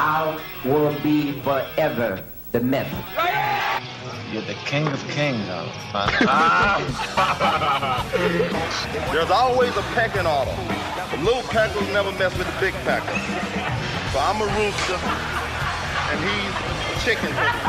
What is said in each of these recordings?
I will be forever the myth. You're the king of kings, There's always a pecking order. The little peckers never mess with the big pecker. So I'm a rooster, and he's a chicken, so to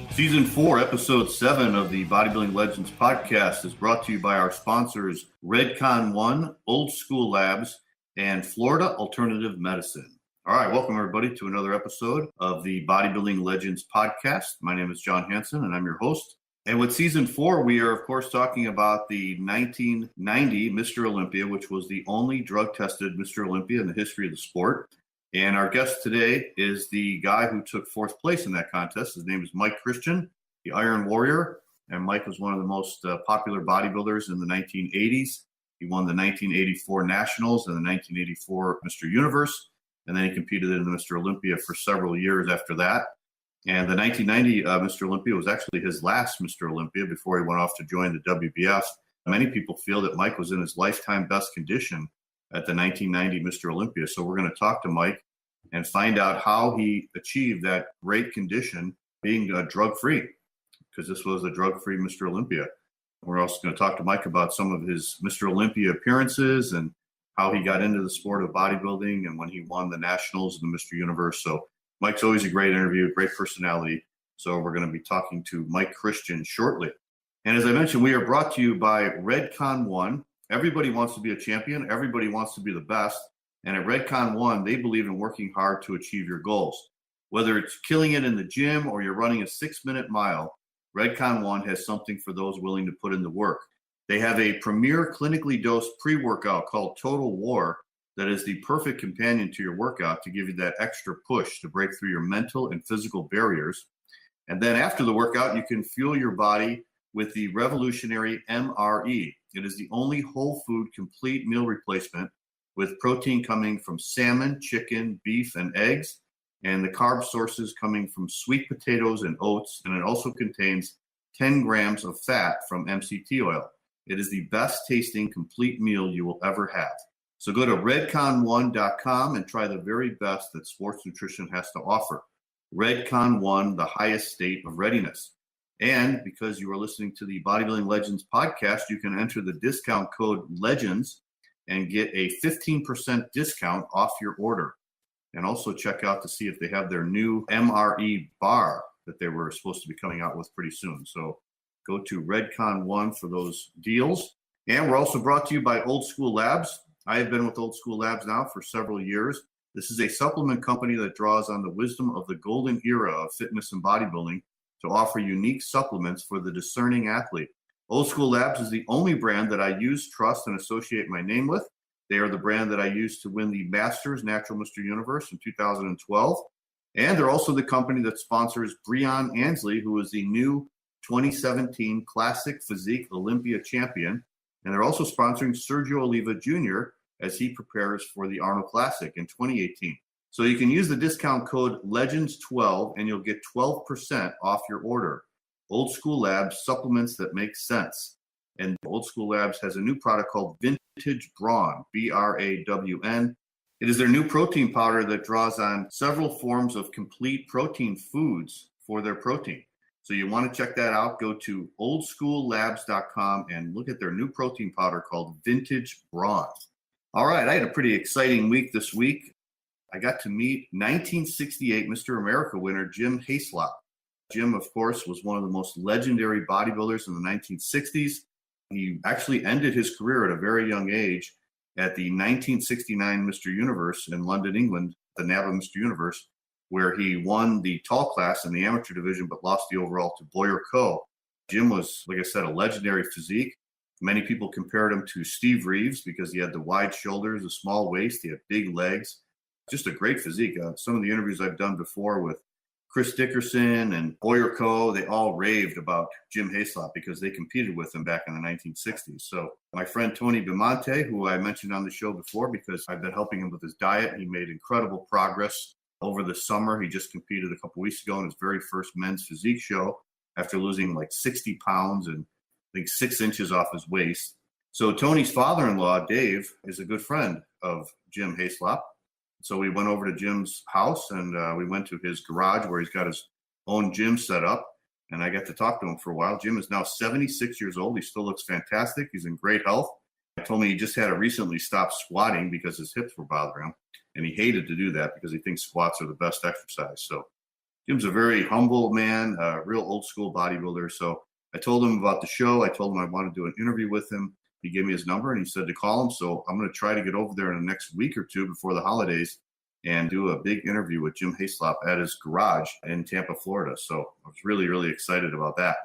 speak. Season 4, Episode 7 of the Bodybuilding Legends podcast is brought to you by our sponsors, Redcon One, Old School Labs, and Florida Alternative Medicine. All right, welcome everybody to another episode of the Bodybuilding Legends podcast. My name is John Hansen, and I'm your host. And with Season 4, we are, of course, talking about the 1990 Mr. Olympia, which was the only drug-tested Mr. Olympia in the history of the sport. And our guest today is the guy who took fourth place in that contest. His name is Mike Christian, the Iron Warrior. And Mike was one of the most popular bodybuilders in the 1980s. He won the 1984 Nationals and the 1984 Mr. Universe. And then he competed in the Mr. Olympia for several years after that. And the 1990 Mr. Olympia was actually his last Mr. Olympia before he went off to join the WBF. Many people feel that Mike was in his lifetime best condition at the 1990 Mr. Olympia. So we're going to talk to Mike and find out how he achieved that great condition being drug-free, because this was a drug-free Mr. Olympia. We're also going to talk to Mike about some of his Mr. Olympia appearances and how he got into the sport of bodybuilding and when he won the Nationals and the Mr. Universe. So Mike's always a great interview, great personality. So we're going to be talking to Mike Christian shortly. And as I mentioned, we are brought to you by Redcon One. Everybody wants to be a champion. Everybody wants to be the best. And at Redcon One, they believe in working hard to achieve your goals. Whether it's killing it in the gym or you're running a 6-minute mile, Redcon One has something for those willing to put in the work. They have a premier clinically dosed pre-workout called Total War that is the perfect companion to your workout to give you that extra push to break through your mental and physical barriers. And then after the workout, you can fuel your body with the revolutionary MRE. It is the only whole food complete meal replacement with protein coming from salmon, chicken, beef, and eggs, and the carb sources coming from sweet potatoes and oats. And it also contains 10 grams of fat from MCT oil. It is the best tasting complete meal you will ever have. So go to redcon1.com and try the very best that sports nutrition has to offer. Redcon One, the highest state of readiness. And because you are listening to the Bodybuilding Legends podcast, you can enter the discount code LEGENDS and get a 15% discount off your order. And also check out to see if they have their new MRE bar that they were supposed to be coming out with pretty soon. So go to Redcon One for those deals. And we're also brought to you by Old School Labs. I have been with Old School Labs now for several years. This is a supplement company that draws on the wisdom of the golden era of fitness and bodybuilding to offer unique supplements for the discerning athlete. Old School Labs is the only brand that I use, trust, and associate my name with. They are the brand that I used to win the Masters Natural Mr. Universe in 2012. And they're also the company that sponsors Breon Ansley, who is the new 2017 Classic Physique Olympia champion. And they're also sponsoring Sergio Oliva Jr. as he prepares for the Arnold Classic in 2018. So you can use the discount code LEGENDS12 and you'll get 12% off your order. Old School Labs, supplements that make sense. And Old School Labs has a new product called Vintage Brawn, BRAWN. It is their new protein powder that draws on several forms of complete protein foods for their protein. So you want to check that out. Go to oldschoollabs.com and look at their new protein powder called Vintage Brawn. All right, I had a pretty exciting week this week. I got to meet 1968 Mr. America winner Jim Hayslop. Jim, of course, was one of the most legendary bodybuilders in the 1960s. He actually ended his career at a very young age at the 1969 Mr. Universe in London, England, the NABBA Mr. Universe, where he won the tall class in the amateur division but lost the overall to Boyer Coe. Jim was, like I said, a legendary physique. Many people compared him to Steve Reeves because he had the wide shoulders, the small waist, he had big legs. Just a great physique. Some of the interviews I've done before with Chris Dickerson and Boyer Coe, they all raved about Jim Hayslop because they competed with him back in the 1960s. So my friend Tony Bimonte, who I mentioned on the show before because I've been helping him with his diet, he made incredible progress over the summer. He just competed a couple weeks ago in his very first men's physique show after losing like 60 pounds and I think 6 inches off his waist. So Tony's father-in-law, Dave, is a good friend of Jim Hayslop. So we went over to Jim's house, and we went to his garage where he's got his own gym set up. And I got to talk to him for a while. Jim is now 76 years old. He still looks fantastic. He's in great health. He told me he just had to recently stop squatting because his hips were bothering him. And he hated to do that because he thinks squats are the best exercise. So Jim's a very humble man, a real old school bodybuilder. So I told him about the show. I told him I wanted to do an interview with him. He gave me his number and he said to call him. So I'm going to try to get over there in the next week or two before the holidays and do a big interview with Jim Hayslop at his garage in Tampa, Florida. So I was really, really excited about that.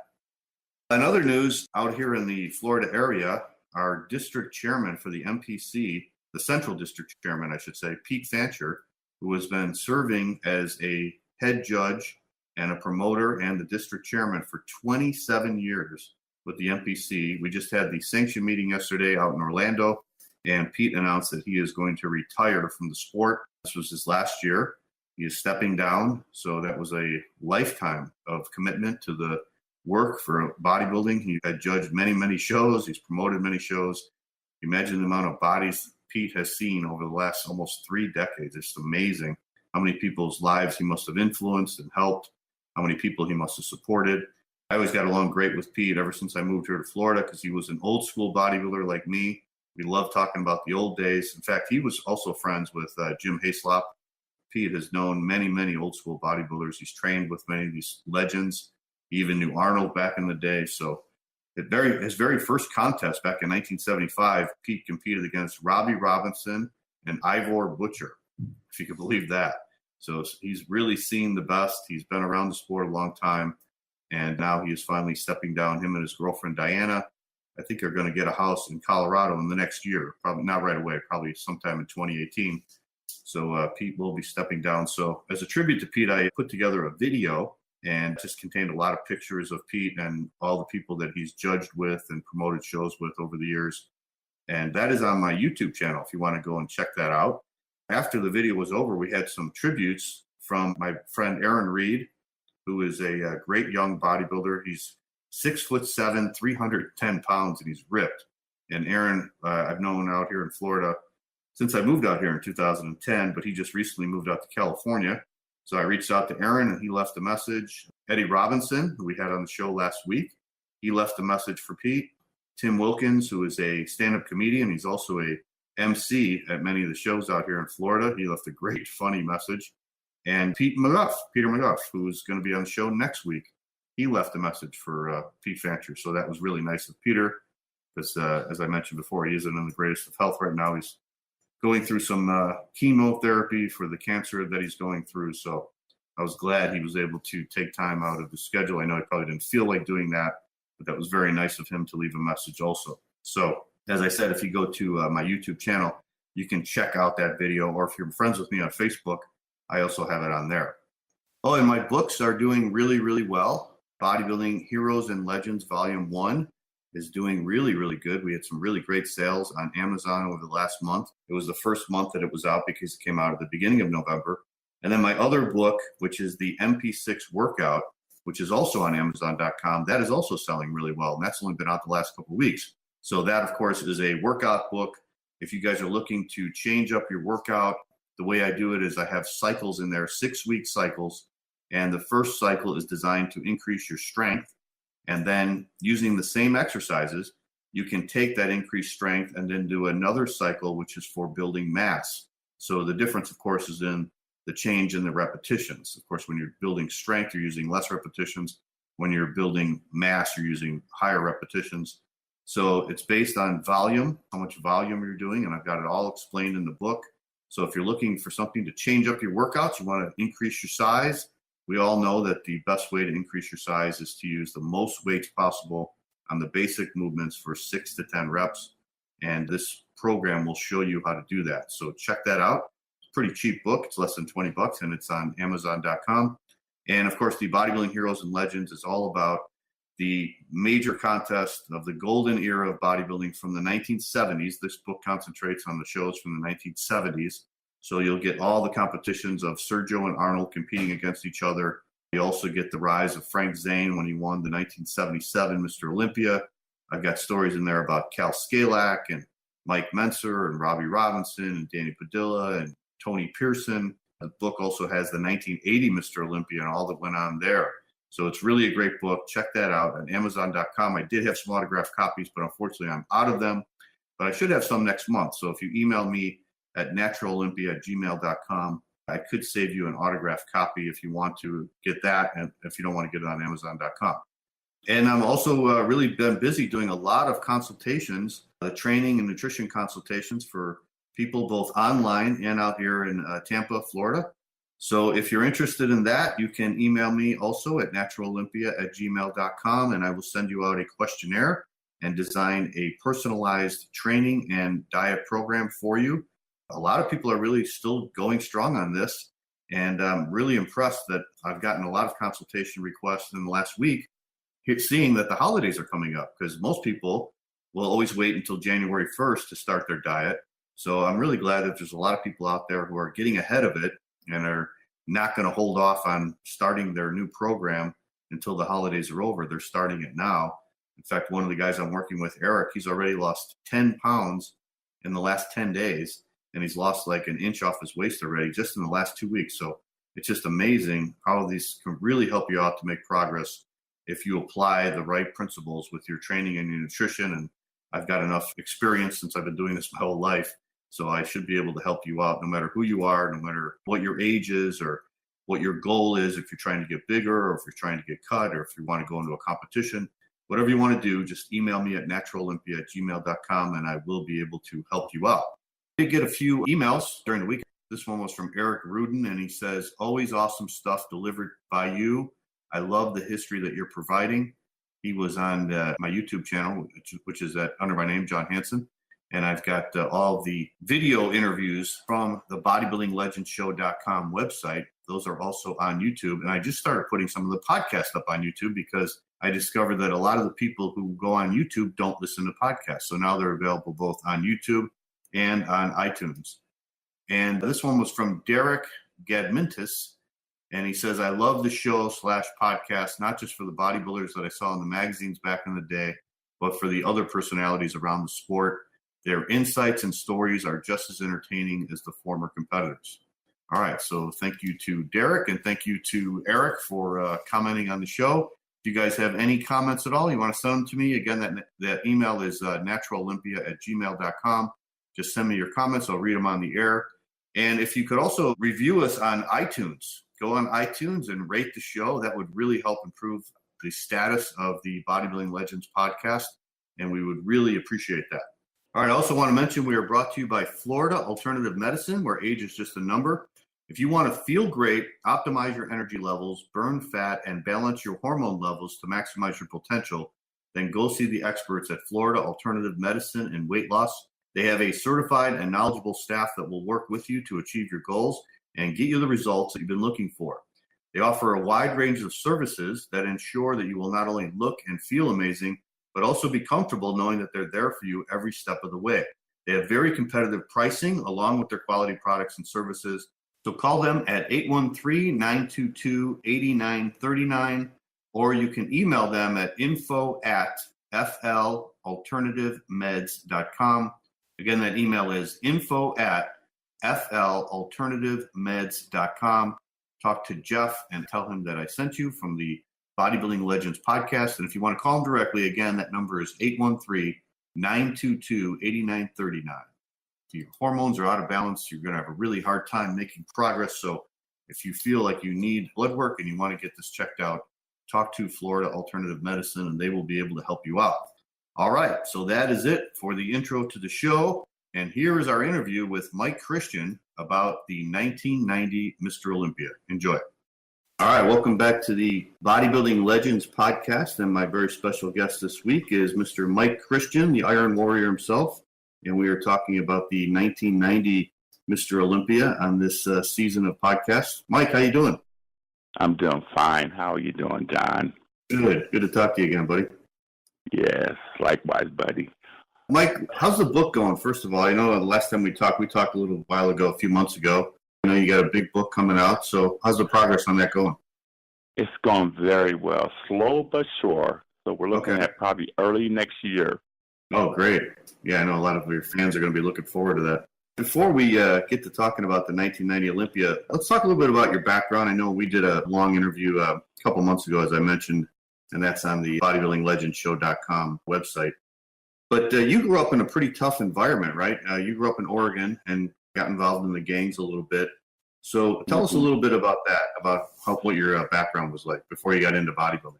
In other news, out here in the Florida area, our district chairman for the MPC, the Central District Chairman, I should say, Pete Fancher, who has been serving as a head judge and a promoter and the district chairman for 27 years with the MPC. We just had the sanction meeting yesterday out in Orlando, and Pete announced that he is going to retire from the sport. This was his last year. He is stepping down, so that was a lifetime of commitment to the work for bodybuilding. He had judged many, many shows. He's promoted many shows. Imagine the amount of bodies Pete has seen over the last almost 3 decades. It's amazing how many people's lives he must have influenced and helped, how many people he must have supported. I always got along great with Pete ever since I moved here to Florida because he was an old school bodybuilder like me. We love talking about the old days. In fact, he was also friends with Jim Hayslop. Pete has known many, many old school bodybuilders. He's trained with many of these legends. He even knew Arnold back in the day. So his very first contest back in 1975, Pete competed against Robbie Robinson and Ivor Butcher, if you could believe that. So he's really seen the best. He's been around the sport a long time. And now he is finally stepping down. Him and his girlfriend, Diana, I think they're going to get a house in Colorado in the next year. Probably not right away, probably sometime in 2018. So Pete will be stepping down. So as a tribute to Pete, I put together a video and just contained a lot of pictures of Pete and all the people that he's judged with and promoted shows with over the years. And that is on my YouTube channel if you want to go and check that out. After the video was over, we had some tributes from my friend Aaron Reed, who is a great young bodybuilder. He's 6'7", 310 pounds, and he's ripped. And Aaron, I've known out here in Florida since I moved out here in 2010, but he just recently moved out to California. So I reached out to Aaron, and he left a message. Eddie Robinson, who we had on the show last week, he left a message for Pete. Tim Wilkins, who is a stand-up comedian, he's also a MC at many of the shows out here in Florida. He left a great, funny message. And Peter McGuff, who's going to be on the show next week, he left a message for Pete Fancher. So that was really nice of Peter, because as I mentioned before, he isn't in the greatest of health right now. He's going through some chemotherapy for the cancer that he's going through. So I was glad he was able to take time out of his schedule. I know he probably didn't feel like doing that, but that was very nice of him to leave a message also. So as I said, if you go to my YouTube channel, you can check out that video, or if you're friends with me on Facebook, I also have it on there. Oh, and my books are doing really, really well. Bodybuilding Heroes and Legends Volume 1 is doing really, really good. We had some really great sales on Amazon over the last month. It was the first month that it was out because it came out at the beginning of November. And then my other book, which is the MP6 Workout, which is also on Amazon.com, that is also selling really well. And that's only been out the last couple of weeks. So that, of course, is a workout book. If you guys are looking to change up your workout, the way I do it is I have cycles in there, 6-week cycles. And the first cycle is designed to increase your strength. And then using the same exercises, you can take that increased strength and then do another cycle, which is for building mass. So the difference, of course, is in the change in the repetitions. Of course, when you're building strength, you're using less repetitions. When you're building mass, you're using higher repetitions. So it's based on volume, how much volume you're doing, and I've got it all explained in the book. So if you're looking for something to change up your workouts, you want to increase your size, we all know that the best way to increase your size is to use the most weights possible on the basic movements for 6 to 10 reps. And this program will show you how to do that. So check that out. It's a pretty cheap book. It's less than $20 and it's on Amazon.com. And of course, the Bodybuilding Heroes and Legends is all about the major contest of the golden era of bodybuilding from the 1970s. This book concentrates on the shows from the 1970s. So you'll get all the competitions of Sergio and Arnold competing against each other. You also get the rise of Frank Zane when he won the 1977 Mr. Olympia. I've got stories in there about Cal Scalak and Mike Menser and Robbie Robinson and Danny Padilla and Tony Pearson. The book also has the 1980 Mr. Olympia and all that went on there. So it's really a great book. Check that out on Amazon.com. I did have some autographed copies, but unfortunately I'm out of them. But I should have some next month. So if you email me at naturalolympia@gmail.com, I could save you an autographed copy if you want to get that, and if you don't want to get it on Amazon.com. And I'm also really been busy doing a lot of consultations, training and nutrition consultations for people both online and out here in Tampa, Florida. So if you're interested in that, you can email me also at naturalolympia@gmail.com, and I will send you out a questionnaire and design a personalized training and diet program for you. A lot of people are really still going strong on this, and I'm really impressed that I've gotten a lot of consultation requests in the last week, seeing that the holidays are coming up, because most people will always wait until January 1st to start their diet. So I'm really glad that there's a lot of people out there who are getting ahead of it and are not going to hold off on starting their new program until the holidays are over. They're starting it now. In fact, one of the guys I'm working with, Eric, he's already lost 10 pounds in the last 10 days, and he's lost like an inch off his waist already just in the last 2 weeks. So it's just amazing how these can really help you out to make progress if you apply the right principles with your training and your nutrition. And I've got enough experience since I've been doing this my whole life, so I should be able to help you out no matter who you are, no matter what your age is or what your goal is, if you're trying to get bigger or if you're trying to get cut or if you want to go into a competition. Whatever you want to do, just email me at naturalolympia@gmail.com and I will be able to help you out. I did get a few emails during the week. This one was from Eric Rudin, and he says, always awesome stuff delivered by you. I love the history that you're providing. He was on my YouTube channel, which is under my name, John Hansen. And I've got all the video interviews from the bodybuildinglegendshow.com website. Those are also on YouTube. And I just started putting some of the podcasts up on YouTube because I discovered that a lot of the people who go on YouTube don't listen to podcasts. So now they're available both on YouTube and on iTunes. And this one was from Derek Gadmintis. And he says, I love the show / podcast, not just for the bodybuilders that I saw in the magazines back in the day, but for the other personalities around the sport. Their insights and stories are just as entertaining as the former competitors. All right, so thank you to Derek and thank you to Eric for commenting on the show. If you guys have any comments at all, you want to send them to me. Again, that email is naturalolympia@gmail.com. Just send me your comments. I'll read them on the air. And if you could also review us on iTunes, go on iTunes and rate the show. That would really help improve the status of the Bodybuilding Legends podcast, and we would really appreciate that. All right, I also want to mention we are brought to you by Florida Alternative Medicine, where age is just a number. If you want to feel great, optimize your energy levels, burn fat, and balance your hormone levels to maximize your potential, then go see the experts at Florida Alternative Medicine and Weight Loss. They have a certified and knowledgeable staff that will work with you to achieve your goals and get you the results that you've been looking for. They offer a wide range of services that ensure that you will not only look and feel amazing, but also be comfortable knowing that they're there for you every step of the way. They have very competitive pricing along with their quality products and services. So call them at 813-922-8939, or you can email them at info@flalternativemeds.com. Again, that email is info@flalternativemeds.com. Talk to Jeff and tell him that I sent you from the Bodybuilding Legends podcast. And if you want to call him directly, again, that number is 813-922-8939. If your hormones are out of balance, you're going to have a really hard time making progress. So if you feel like you need blood work and you want to get this checked out, talk to Florida Alternative Medicine and they will be able to help you out. All right, so that is it for the intro to the show. And here is our interview with Mike Christian about the 1990 Mr. Olympia. Enjoy. All right, welcome back to the Bodybuilding Legends podcast. And my very special guest this week is Mr. Mike Christian, the Iron Warrior himself. And we are talking about the 1990 Mr. Olympia on this season of podcasts. Mike, how you doing? I'm doing fine. How are you doing, John? Good. Good to talk to you again, buddy. Yes, likewise, buddy. Mike, how's the book going? First of all, I know the last time we talked a little while ago, a few months ago. I know you got a big book coming out. So how's the progress on that going? It's going very well. Slow but sure. So we're looking at probably early next year. Oh, great. Yeah, I know a lot of your fans are going to be looking forward to that. Before we get to talking about the 1990 Olympia, let's talk a little bit about your background. I know we did a long interview a couple months ago, as I mentioned, and that's on the bodybuildinglegendshow.com website. But you grew up in a pretty tough environment, right? You grew up in Oregon and got involved in the gangs a little bit. So tell us a little bit about that, about what your background was like before you got into bodybuilding.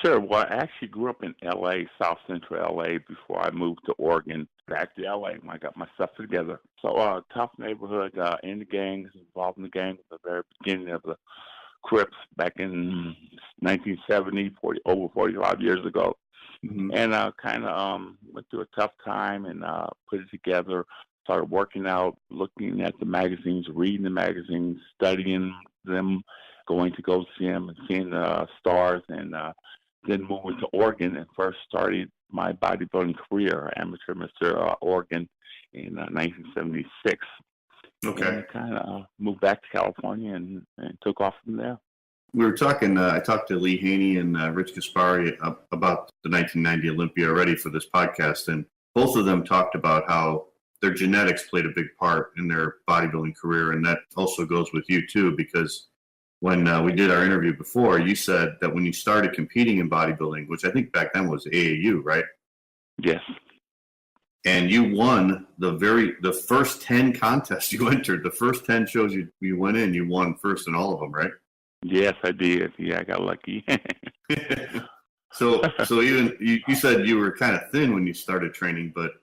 Sure. Well, I actually grew up in L.A., South Central L.A., before I moved to Oregon, back to L.A. when I got my stuff together. So tough neighborhood, in the gangs, involved in the gangs at the very beginning of the Crips back in 1970, over 45 years ago. Mm-hmm. And kind of went through a tough time and put it together, started working out, looking at the magazines, reading the magazines, studying them, going to go see them and seeing the stars, and then moving to Oregon and first started my bodybuilding career, amateur Mr. Oregon, in 1976. Okay. And kind of moved back to California and took off from there. We were talking, I talked to Lee Haney and Rich Gaspari about the 1990 Olympia already for this podcast, and both of them talked about how their genetics played a big part in their bodybuilding career, and that also goes with you too, because when we did our interview before, you said that when you started competing in bodybuilding, which I think back then was AAU, right? Yes. And you won the first 10 contests you entered, the first 10 shows you went in, you won first in all of them, right? Yes, I did. Yeah, I got lucky. So even you said you were kind of thin when you started training, but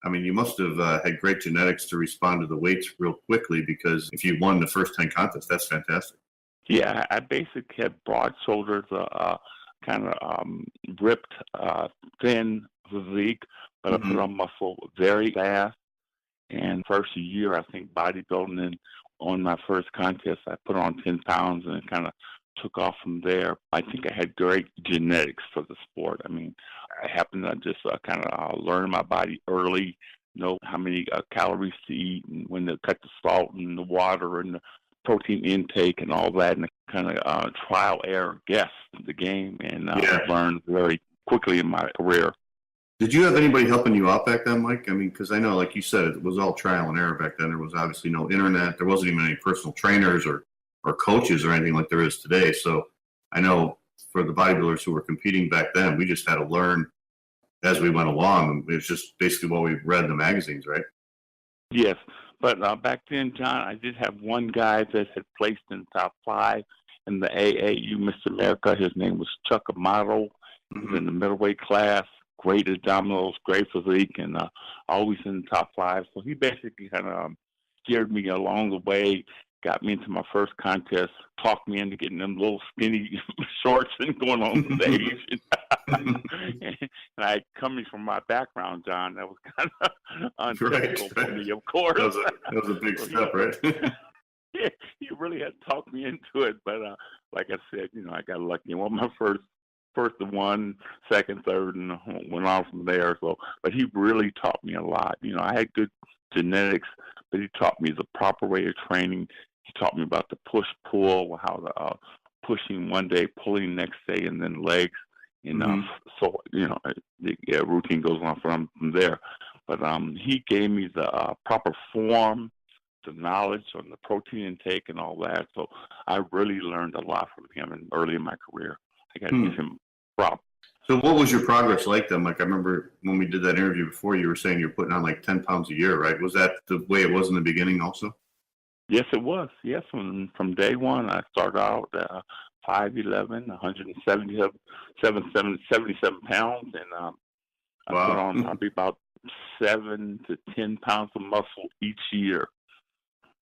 I mean, you must have had great genetics to respond to the weights real quickly, because if you won the first 10 contests, that's fantastic. Yeah, I basically had broad shoulders, kind of ripped, thin physique, but I put on muscle very fast. And first year, I think bodybuilding, and on my first contest, I put on 10 pounds and kind of took off from there. I think I had great genetics for the sport. I mean, I happened to just kind of learn my body early, know how many calories to eat and when to cut the salt and the water and the protein intake and all that, and kind of trial error guess the game, and learned very quickly in my career. Did you have anybody helping you out back then, Mike? I mean, because I know, like you said, it was all trial and error back then. There was obviously no internet. There wasn't even any personal trainers or coaches or anything like there is today. So I know for the bodybuilders who were competing back then, we just had to learn as we went along. It was just basically what we read in the magazines, right? Yes. But back then, John, I did have one guy that had placed in the top 5 in the AAU Mr. America. His name was Chuck Amato. He was in the middleweight class, great abdominals, great physique, and always in the top 5. So he basically kind of steered me along the way, got me into my first contest, talked me into getting them little skinny shorts and going on stage. And I, coming from my background, John, that was kind of untypical for me, of course. That was a big step, right? Yeah, he really had talked me into it. But like I said, I got lucky. I won my first one, second, third, and went on from there. So, but he really taught me a lot. I had good genetics, but he taught me the proper way of training. He taught me about the push-pull, how the pushing one day, pulling next day, and then legs. So, the routine goes on from there. But he gave me the proper form, the knowledge on the protein intake and all that. So I really learned a lot from him early in my career. I got to give him props. So what was your progress like then? Like, I remember when we did that interview before, you were saying you're putting on like 10 pounds a year, right? Was that the way it was in the beginning also? Yes, it was. Yes, from day one, I started out 5'11", 177 pounds, and I put on probably about 7 to 10 pounds of muscle each year.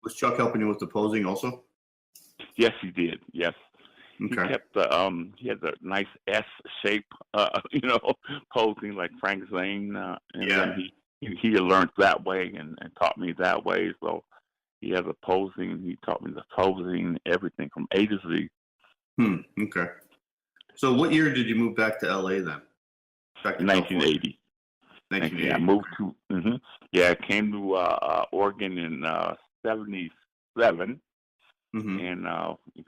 Was Chuck helping you with the posing also? Yes, he did. Yes. Okay. He kept he had the nice S shape, posing like Frank Zane, and then he learned that way and taught me that way. So he had the posing. He taught me the posing, everything from A to Z. Okay. So what year did you move back to LA then? Back to 1980. 1980. I moved to. I came to Oregon in 77. And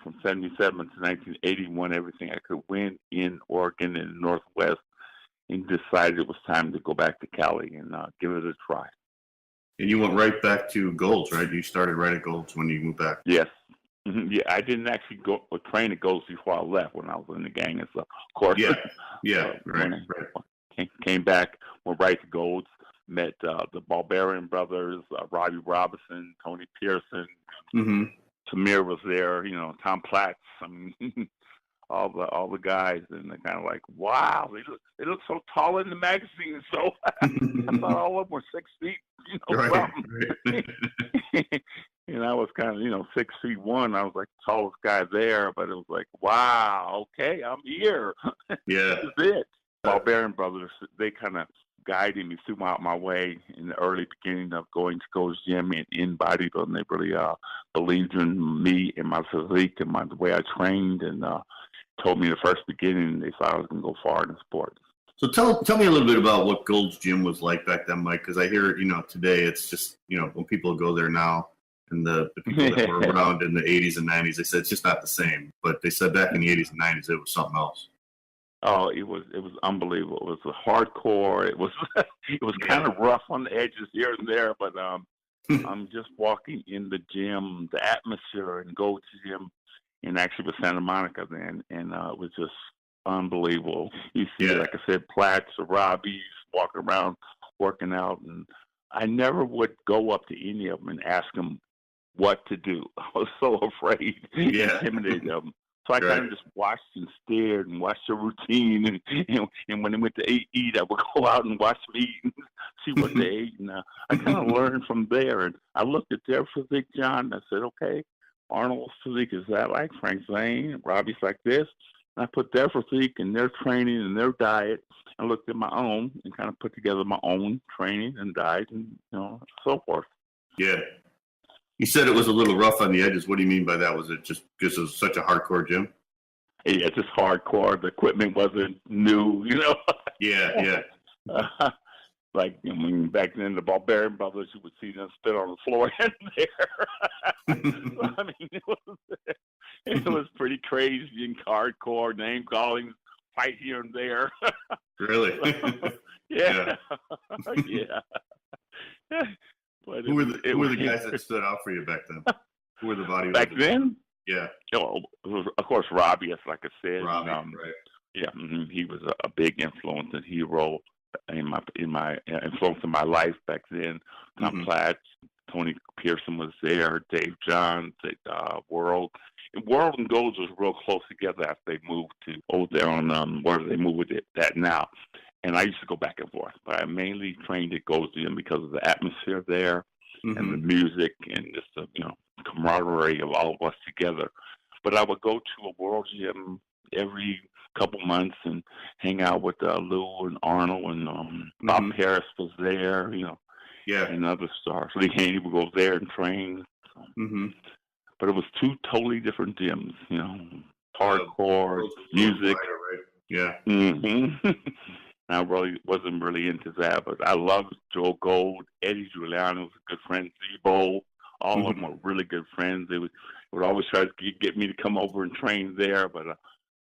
from 77 to 1980, won everything I could win in Oregon and the Northwest, and decided it was time to go back to Cali and give it a try. And you went right back to Gold's, right? You started right at Gold's when you moved back. Yes. Yeah, I didn't actually go or train at Gold's before I left when I was in the gang and stuff. Of course. Yeah, right. Came back, went right to Gold's, met the Barbarian brothers, Robbie Robinson, Tony Pearson. Mm-hmm. Tamir was there, Tom Platts. I mean, all the guys, and they're kind of like, wow, they look so tall in the magazine. So I thought all of them were 6 feet, Right. And I was kind of, 6'1". I was like the tallest guy there, but it was like, wow, okay, I'm here. Yeah. This is it. Barbarian brothers, they kind of guided me throughout my way in the early beginning of going to Gold's Gym and in bodybuilding. They really believed in me and my physique and the way I trained, and told me the first beginning they thought I was going to go far in the sport. So tell me a little bit about what Gold's Gym was like back then, Mike, because I hear, today it's just, when people go there now and the people that were around in the 80s and 90s, they said it's just not the same. But they said back in the 80s and 90s, it was something else. Oh, it was unbelievable. It was hardcore. It was kind of rough on the edges here and there, but I'm just walking in the gym, the atmosphere in Gold's Gym, and actually with Santa Monica then, and it was just unbelievable. You see, like I said, Platts or Robbies walking around, working out, and I never would go up to any of them and ask them what to do. I was so afraid, intimidated them. So I kind of just watched and stared and watched their routine, and when they went to eat, I would go out and watch them eat and see what they ate, and I kind of learned from there. And I looked at their physique, John, and I said, okay, Arnold's physique is that like Frank Zane, Robbie's like this. And I put their physique and their training and their diet, and looked at my own and kind of put together my own training and diet and so forth. Yeah. You said it was a little rough on the edges. What do you mean by that? Was it just because it was such a hardcore gym? Yeah, just hardcore. The equipment wasn't new, Yeah. Like back then, the Barbarian brothers, you would see them spit on the floor in there. So, I mean, it was pretty crazy and hardcore, name calling, fight here and there. Really? Yeah. But who were the guys that stood out for you back then? Who were the bodybuilders? Back then? Yeah. Of course, Robbie, as like I said. Robbie, right. Yeah, he was a big influence and hero in my influence in my life back then. Tom Platts, Tony Pearson was there, Dave Johns, World. World and Gold's was real close together after they moved to over there on where they moved with that now. And I used to go back and forth, but I mainly trained at Gold's Gym because of the atmosphere there and the music and just the camaraderie of all of us together. But I would go to a World Gym every couple months and hang out with Lou and Arnold and Bob Harris was there, and other stars. Lee Haney would go there and train. But it was two totally different gyms, hardcore music. Right? Yeah. I wasn't really into that, but I loved Joe Gold, Eddie Giuliano was a good friend, Zebo. All of them were really good friends. They would always try to get me to come over and train there, but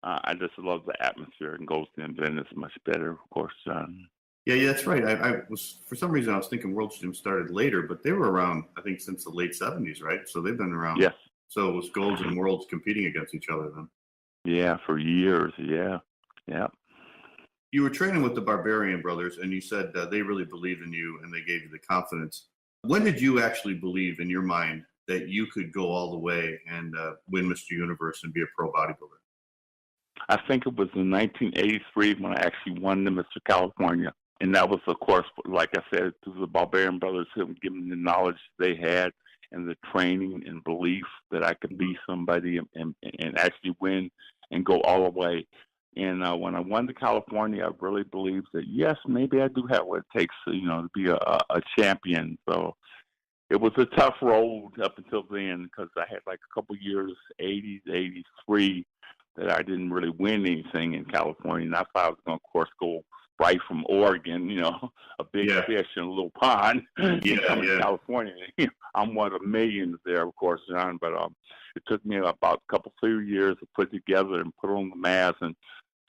I just love the atmosphere, and Gold's Gym is much better, of course, John. Yeah, that's right. I was, for some reason, I was thinking World's Gym started later, but they were around, I think, since the late 70s, right? So they've been around. Yes. So it was Gold's and World's competing against each other then. Yeah, for years. Yeah. You were training with the Barbarian brothers, and you said they really believed in you and they gave you the confidence. When did you actually believe in your mind that you could go all the way and win Mr. Universe and be a pro bodybuilder? I think it was in 1983 when I actually won the Mr. California. And that was, of course, like I said, through the Barbarian brothers, giving the knowledge they had and the training and belief that I could be somebody and actually win and go all the way. And when I won the California, I really believed that, yes, maybe I do have what it takes to be a champion. So it was a tough road up until then because I had like a couple years, 80s, 83, that I didn't really win anything in California. And I thought I was going to, of course, go right from Oregon, a big fish in a little pond, to California. I'm one of millions there, of course, John, but it took me about a few years to put together and put on the mask and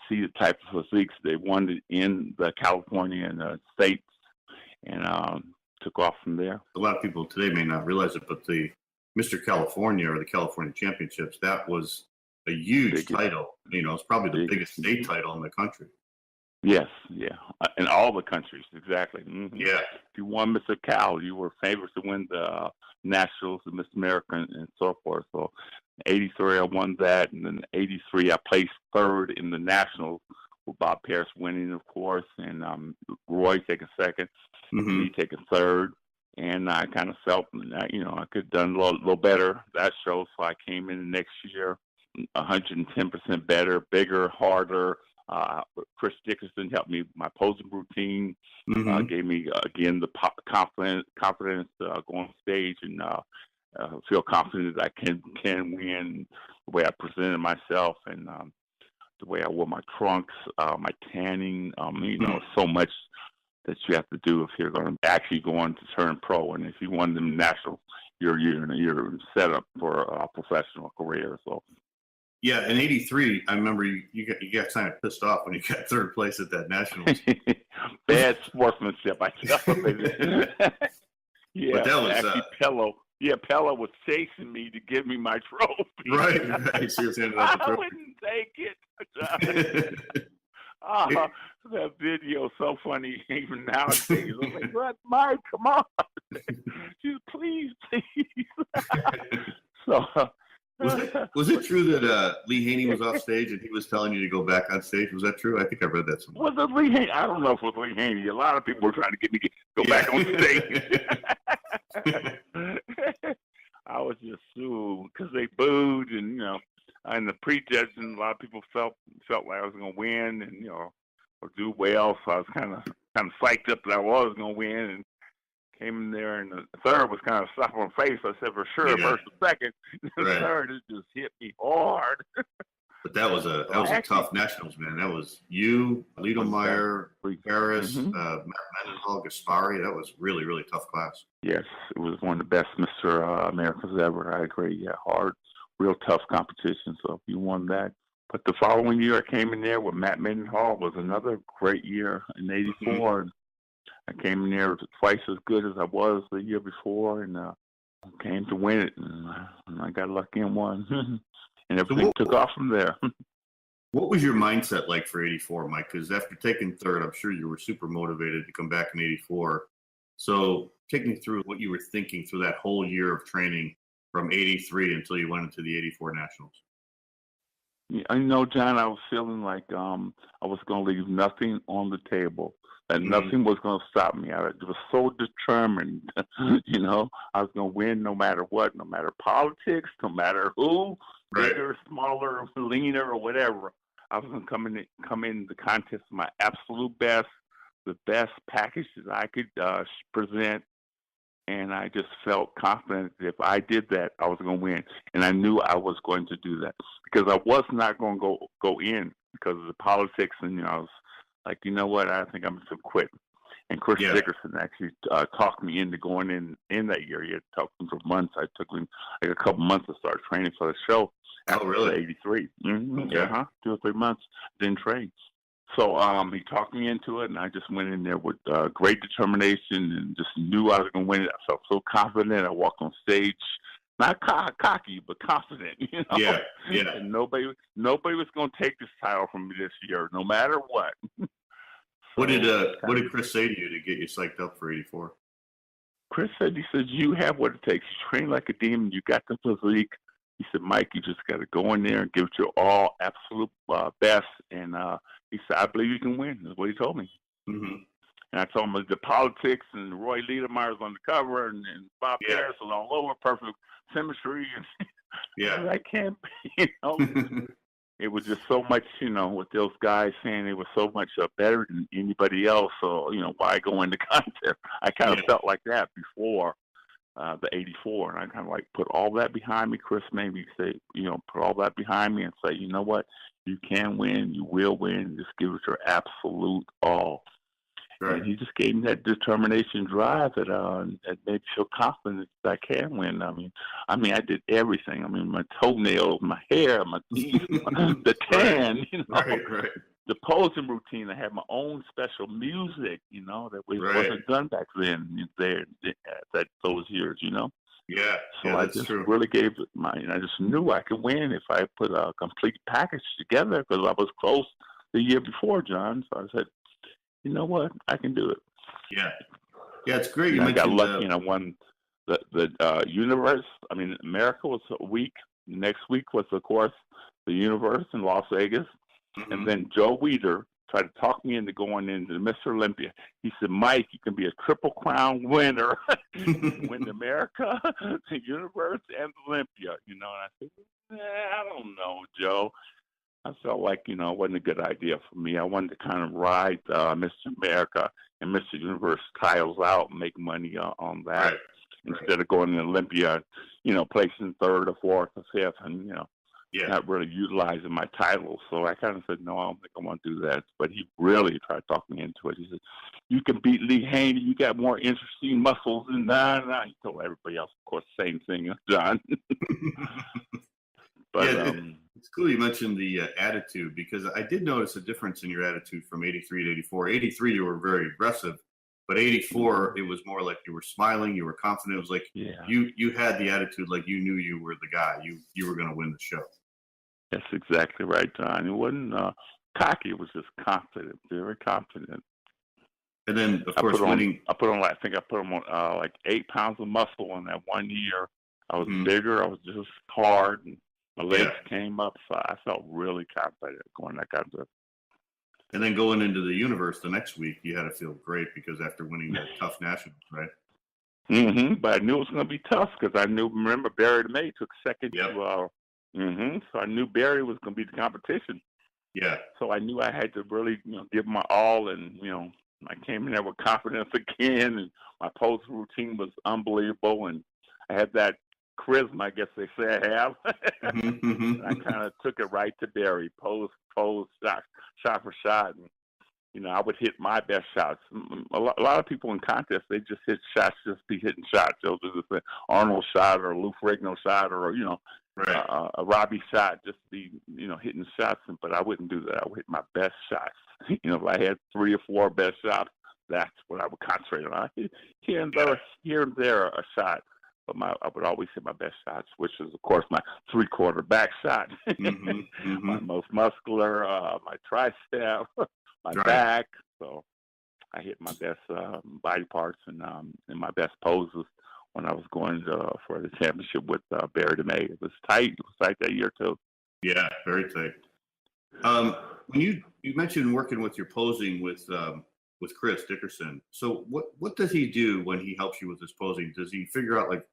see the type of physiques they wanted in the California and the States. And took off from there. A lot of people today may not realize it, but the Mr. California or the California Championships, that was a huge title. It's probably the biggest state title in the country. Yes, yeah, in all the countries, exactly. Mm-hmm. Yeah. If you won Mr. Cal, you were favored to win the Nationals, the Miss America, and so forth. So, '83, I won that, and then '83, I placed third in the Nationals, with Bob Paris winning, of course, and Roy taking second, me taking third. And I kind of felt that, I could have done a little better that show. So I came in the next year 110% better, bigger, harder. Chris Dickerson helped me with my posing routine, gave me, again, the confidence go on stage and feel confident that I can win, the way I presented myself and the way I wore my trunks, my tanning, so much that you have to do if you're going to actually go on to turn pro. And if you won the Nationals, you're set up for a professional career. So. Yeah, in '83, I remember you got kind of pissed off when you got third place at that Nationals. Bad sportsmanship, I tell you. Yeah, but that was actually Pello. Yeah, Pello was chasing me to give me my trophy. Right. So I wouldn't take it. That video is so funny even nowadays. I'm like, what, Mike? Come on, just please. So. Was it true that Lee Haney was off stage and he was telling you to go back on stage? Was that true? I think I read that somewhere. Was it Lee Haney? I don't know if it was Lee Haney. A lot of people were trying to get me to go back on stage. I was just sued because they booed, and and the prejudging, a lot of people felt like I was going to win, and or do well. So I was kind of psyched up that I was going to win, and came in there, and the third was kind of slap on the face. I said, for sure, first and second. The third, it just hit me hard. But that was a tough Nationals, man. That was you, Liedlmeyer, Paris, Matt Mendenhall, Gaspari. That was really, really tough class. Yes, it was one of the best Mr. Americas ever. I agree. Yeah, hard, real tough competition. So you won that. But the following year, I came in there with Matt Mendenhall. Was another great year in '84. I came in there twice as good as I was the year before, and came to win it, and I got lucky and won. And everything took off from there. What was your mindset like for '84, Mike? Because after taking third, I'm sure you were super motivated to come back in '84. So take me through what you were thinking through that whole year of training from '83 until you went into the '84 Nationals. John, I was feeling like I was going to leave nothing on the table. That nothing was going to stop me. I was so determined, I was going to win no matter what, no matter politics, no matter who, bigger, smaller, leaner, or whatever. I was going to come in the contest with my absolute best, the best package that I could present, and I just felt confident that if I did that, I was going to win, and I knew I was going to do that because I was not going to go in because of the politics, and I was like, you know what? I think I'm going to quit. And Chris Dickerson actually talked me into going in that year. He had talked to me for months. I took him like a couple months to start training for the show. After '83. Okay. 2 or 3 months, didn't train. So he talked me into it, and I just went in there with great determination and just knew I was going to win it. I felt so confident. I walked on stage. Not cocky, but confident, Yeah. And nobody was going to take this title from me this year, no matter what. What did Chris say to you to get you psyched up for '84? Chris said, you have what it takes. You train like a demon. You got the physique. He said, Mike, you just got to go in there and give it your all, absolute best. And he said, I believe you can win. That's what he told me. Mm-hmm. And I told him the politics and Roy Liedlmeyer on the cover and Bob Harris was all over, perfect symmetry. And I can't, it was just so much, with those guys saying they were so much better than anybody else. So, why go into contest? I kind of felt like that before the '84. And I kind of like put all that behind me. Chris made me say, put all that behind me and say, you know what? You can win. You will win. Just give it your absolute all. Right. And he just gave me that determination drive that made me feel confident that I can win. I mean, I did everything. My toenails, my hair, my teeth, the tan. Right. the posing routine. I had my own special music, that wasn't done back then. Those years, Yeah, So yeah, I that's just true. really gave it I just knew I could win if I put a complete package together because I was close the year before, John. So I said, you know what, I can do it. Yeah, yeah, it's great. You And I got mentioned lucky and I won the universe. I mean, America was a week. Next week was, of course, the universe in Las Vegas. mhm. And then Joe Weider tried to talk me into going into Mr. Olympia. He said, Mike, you can be a Triple Crown winner. Win America, the universe, and Olympia. And I said, I don't know, Joe. I felt like, it wasn't a good idea for me. I wanted to kind of ride Mr. America and Mr. Universe titles out and make money on that Right. instead of going to Olympia, placing third or fourth or fifth and, Yeah, not really utilizing my titles. So I kind of said, no, I don't think I want to do that. But he really tried to talk me into it. He said, you can beat Lee Haney. You got more interesting muscles than that. And he told everybody else, of course, same thing, John. But yeah. It's cool you mentioned the attitude because I did notice a difference in your attitude from 83 to 84. 83, you were very aggressive, but 84, it was more like you were smiling, you were confident. It was like you had the attitude like you knew you were the guy. You were going to win the show. That's exactly right, John. It wasn't cocky. It was just confident, very confident. And then, of course, winning. I put on like 8 pounds of muscle in that 1 year. I was Mhm. bigger. I was just hard, and my legs came up. So I felt really confident going that kind of. And then going into the universe the next week, you had to feel great because after winning that tough nationals, right? But I knew it was going to be tough because remember, Barry DeMay took second Yep. to. So I knew Barry was going to be the competition. Yeah. So I knew I had to really, give my all, and I came in there with confidence again, and my pose routine was unbelievable, and I had that charisma, I guess they say I have. Mhm. I kind of took it right to Barry, pose, shot for shot, and I would hit my best shots. A lot of people in contests, they just hit shots, just be hitting shots. They'll do this Arnold shot or Lou Ferrigno shot or Right. a Robbie shot, just be hitting shots. But I wouldn't do that. I would hit my best shots. If I had 3 or 4 best shots, that's what I would concentrate on. Here and there a shot, but I would always hit my best shots, which is of course my 3/4 back shot, Mhm. my Mhm. most muscular, my tricep, my Right. back. So I hit my best body parts and my best poses when I was going for the championship with Barry DeMay. It was tight. It was tight that year too. Yeah, very tight. When you mentioned working with your posing with Chris Dickerson, so what does he do when he helps you with his posing? Does he figure out like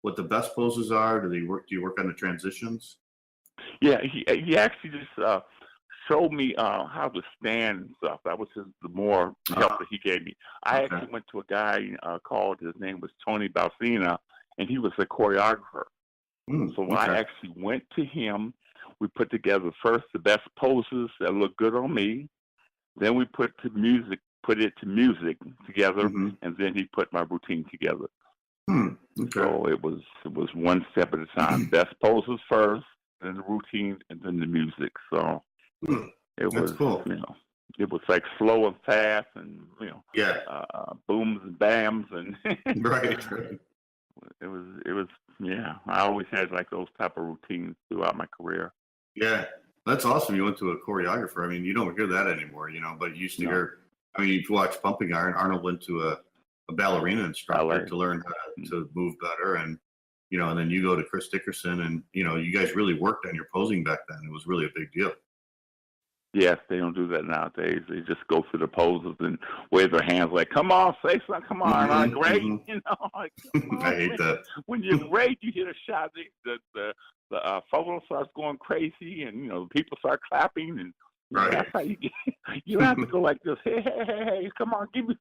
what the best poses are? Do you work on the transitions? Yeah, he actually just showed me how to stand and stuff. That was the more help that he gave me. I Okay. actually went to a guy called, his name was Tony Balsina, and he was a choreographer. So Okay. I actually went to him. We put together first the best poses that looked good on me. Then we put it to music together, Mhm. and then he put my routine together. Okay. So it was one step at a time. Best poses first, then the routine, and then the music. So Hmm. it That's was, cool. it was like slow and fast, and Yeah. booms and bams, and Right. it was. Yeah, I always had like those type of routines throughout my career. Yeah. That's awesome. You went to a choreographer. I mean, you don't hear that anymore, but you used to No. hear. I mean, if you watch Pumping Iron, Arnold went to a ballerina instructor Ballet. to learn how to move better, and and then you go to Chris Dickerson, and you guys really worked on your posing back then. It was really a big deal. Yes, they don't do that nowadays. They just go through the poses and wave their hands like, "Come on, say something. Come on, Mhm, I'm great." mhm. Like, come on, I hate man. that. When you're great, you hit a shot. The photo starts going crazy, and people start clapping, and Right. that's how you get. You don't have to go like this. Hey, come on, give me.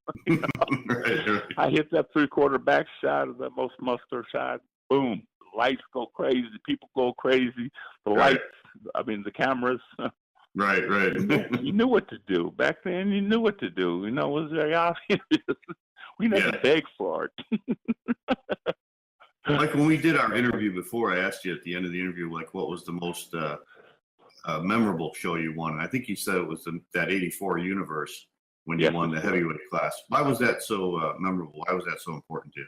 Right. I hit that 3/4 back shot of the most muscular shot. Boom. Lights go crazy. People go crazy. The Right. lights. I mean, the cameras. Right. You knew what to do. Back then, you knew what to do. It was very obvious. We never begged for it. Like when we did our interview before, I asked you at the end of the interview, like, what was the most memorable show you won. I think you said it was that 84 Universe when you won the heavyweight class. Why was that so memorable? Why was that so important to you?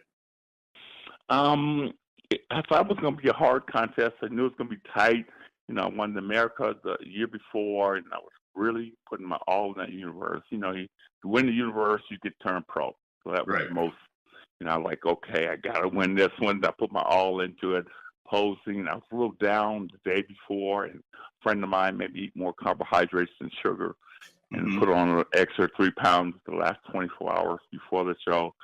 I thought it was going to be a hard contest. I knew it was going to be tight. I won the America the year before, and I was really putting my all in that universe. You win the universe, you get turned pro. So that was the most, like, okay, I got to win this one. I put my all into it. Posing, I was a little down the day before, and a friend of mine made me eat more carbohydrates than sugar and put on an extra 3 pounds the last 24 hours before the show.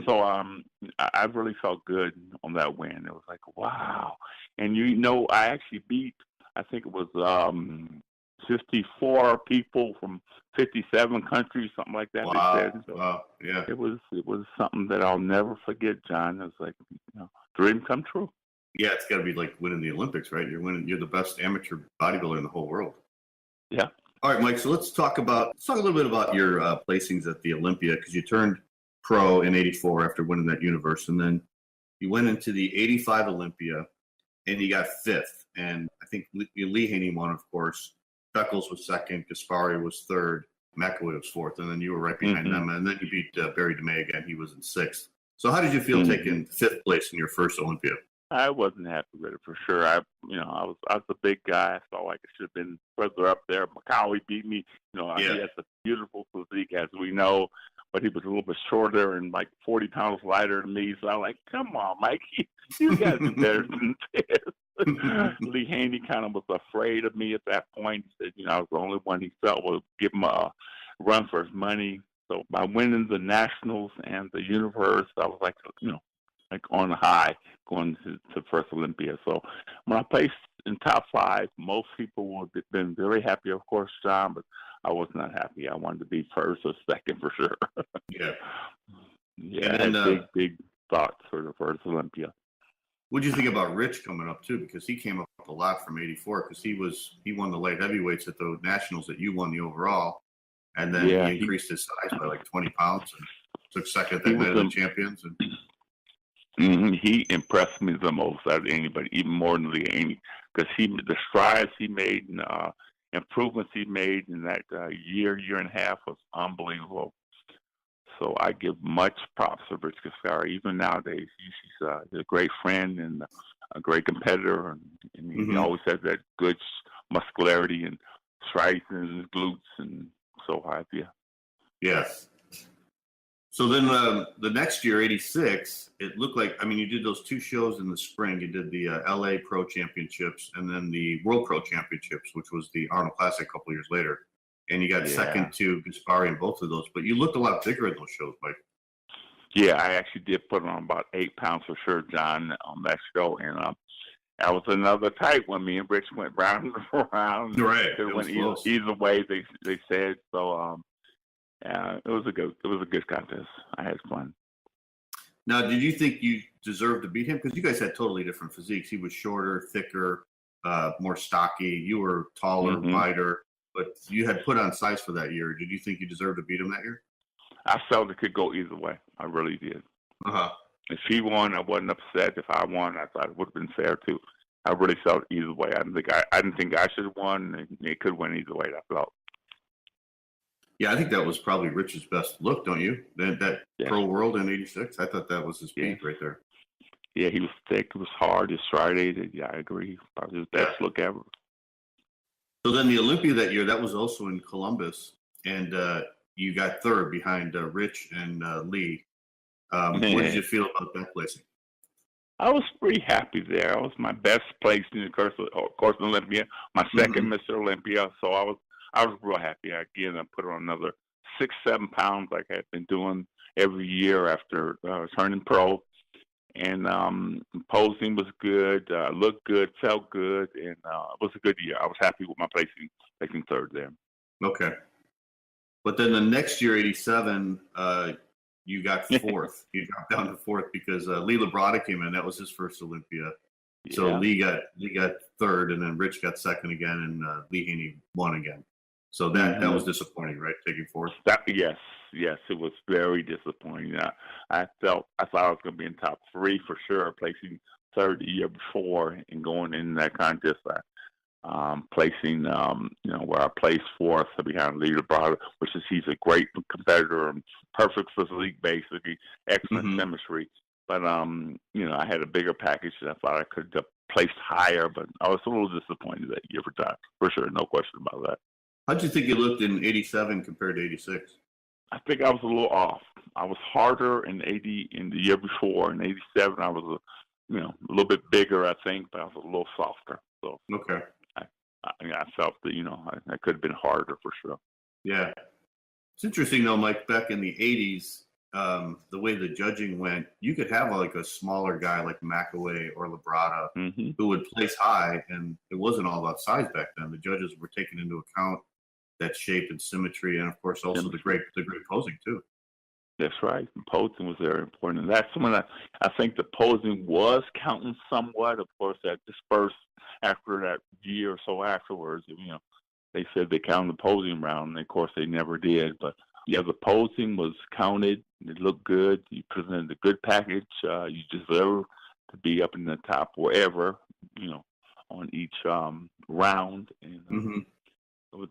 So I really felt good on that win. It was like, wow. And I actually beat, I think it was 54 people from 57 countries, something like that. Wow. They said. So wow. Yeah. It was something that I'll never forget, John. It was like, dream come true. Yeah, it's got to be like winning the Olympics, right? You're the best amateur bodybuilder in the whole world. Yeah. All right, Mike. So let's talk a little bit about your placings at the Olympia, because you turned pro in '84 after winning that universe, and then you went into the '85 Olympia, and you got 5th. And I think Lee Haney won, of course. Beckles was 2nd, Gaspari was 3rd, McAvoy was 4th, and then you were right behind them. And then you beat Barry DeMay again. He was in 6th. So how did you feel taking 5th place in your first Olympia? I wasn't happy with it for sure. I was a big guy. I felt like I should have been further up there. McCauley beat me. He has a beautiful physique, as we know, but he was a little bit shorter and like 40 pounds lighter than me. So I'm like, come on, Mike, you guys are better than this. Lee Haney kind of was afraid of me at that point. He said, I was the only one he felt would give him a run for his money. So by winning the nationals and the universe, I was like, like on high going to first Olympia. So when I placed in top 5, most people would have been very happy, of course, John, but I was not happy. I wanted to be first or second for sure. Yeah. Yeah, and then, big thoughts for the first Olympia. What do you think about Rich coming up too? Because he came up a lot from '84, because he won the light heavyweights at the nationals that you won the overall, and then he increased his size by like 20 pounds and took 2nd at that night of the champions. And he impressed me the most out of anybody, even more than Lee Haney, because the strides he made and improvements he made in that year and a half was unbelievable. So I give much props to Rich Gaspari. Even nowadays, he's a great friend and a great competitor, and he always has that good muscularity and strides in his glutes and so have you. Yes. So then the next year, '86, it looked like, you did those 2 shows in the spring. You did the LA Pro Championships and then the World Pro Championships, which was the Arnold Classic a couple years later. And you got 2nd to Gaspari in both of those. But you looked a lot bigger in those shows, Mike. Yeah, I actually did put on about 8 pounds for sure, John, on that show. And that was another tight one. Me and Rich went round and round. Right. It went either way, they said. So it was a good contest. I had fun. Now, did you think you deserved to beat him? Because you guys had totally different physiques. He was shorter, thicker, more stocky. You were taller, wider. But you had put on size for that year. Did you think you deserved to beat him that year? I felt it could go either way. I really did. If he won, I wasn't upset. If I won, I thought it would have been fair too. I really felt either way. I didn't think I should have won. It could win either way. I felt. Yeah, I think that was probably Rich's best look, don't you? That Pro World in '86. I thought that was his peak right there. Yeah, he was thick. It was hard. He striated. Yeah, I agree. Probably his best look ever. So then the Olympia that year, that was also in Columbus, and you got 3rd behind Rich and Lee. What did you feel about that placing? I was pretty happy there. I was my best place in the course of Olympia, my 2nd Mr. Olympia. So I was real happy. Again, I put on another 6-7 pounds like I had been doing every year after turning pro. And posing was good, looked good, felt good, and it was a good year. I was happy with my placing 3rd there. Okay. But then the next year, '87, you got 4th. You dropped down to 4th because Lee Labrada came in. That was his first Olympia. So Lee got 3rd, and then Rich got 2nd again, and Lee Haney won again. So that was disappointing, right? Taking 4th. Yes, it was very disappointing. I thought I was going to be in top 3 for sure, placing 3rd the year before and going in that contest. placing, where I placed fourth behind Lee Labrada, which is he's a great competitor, perfect physique, basically, excellent chemistry. But, I had a bigger package and I thought I could have placed higher, but I was a little disappointed that year for sure, no question about that. How'd you think you looked in 87 compared to 86? I think I was a little off. I was harder in 80 in the year before. In 87, I was a little bit bigger, I think, but I was a little softer. So okay, I felt that I could have been harder for sure. Yeah, it's interesting though, Mike. Back in the 80s, the way the judging went, you could have like a smaller guy like McAway or Labrada who would place high, and it wasn't all about size back then. The judges were taking into account that shape and symmetry, and of course also the great posing too. That's right. Posing was very important, and that's when I think the posing was counting somewhat. Of course, that dispersed after that year or so afterwards. They said they counted the posing round, and of course they never did. But yeah, the posing was counted. It looked good. You presented a good package. You deserve to be up in the top wherever, on each round, and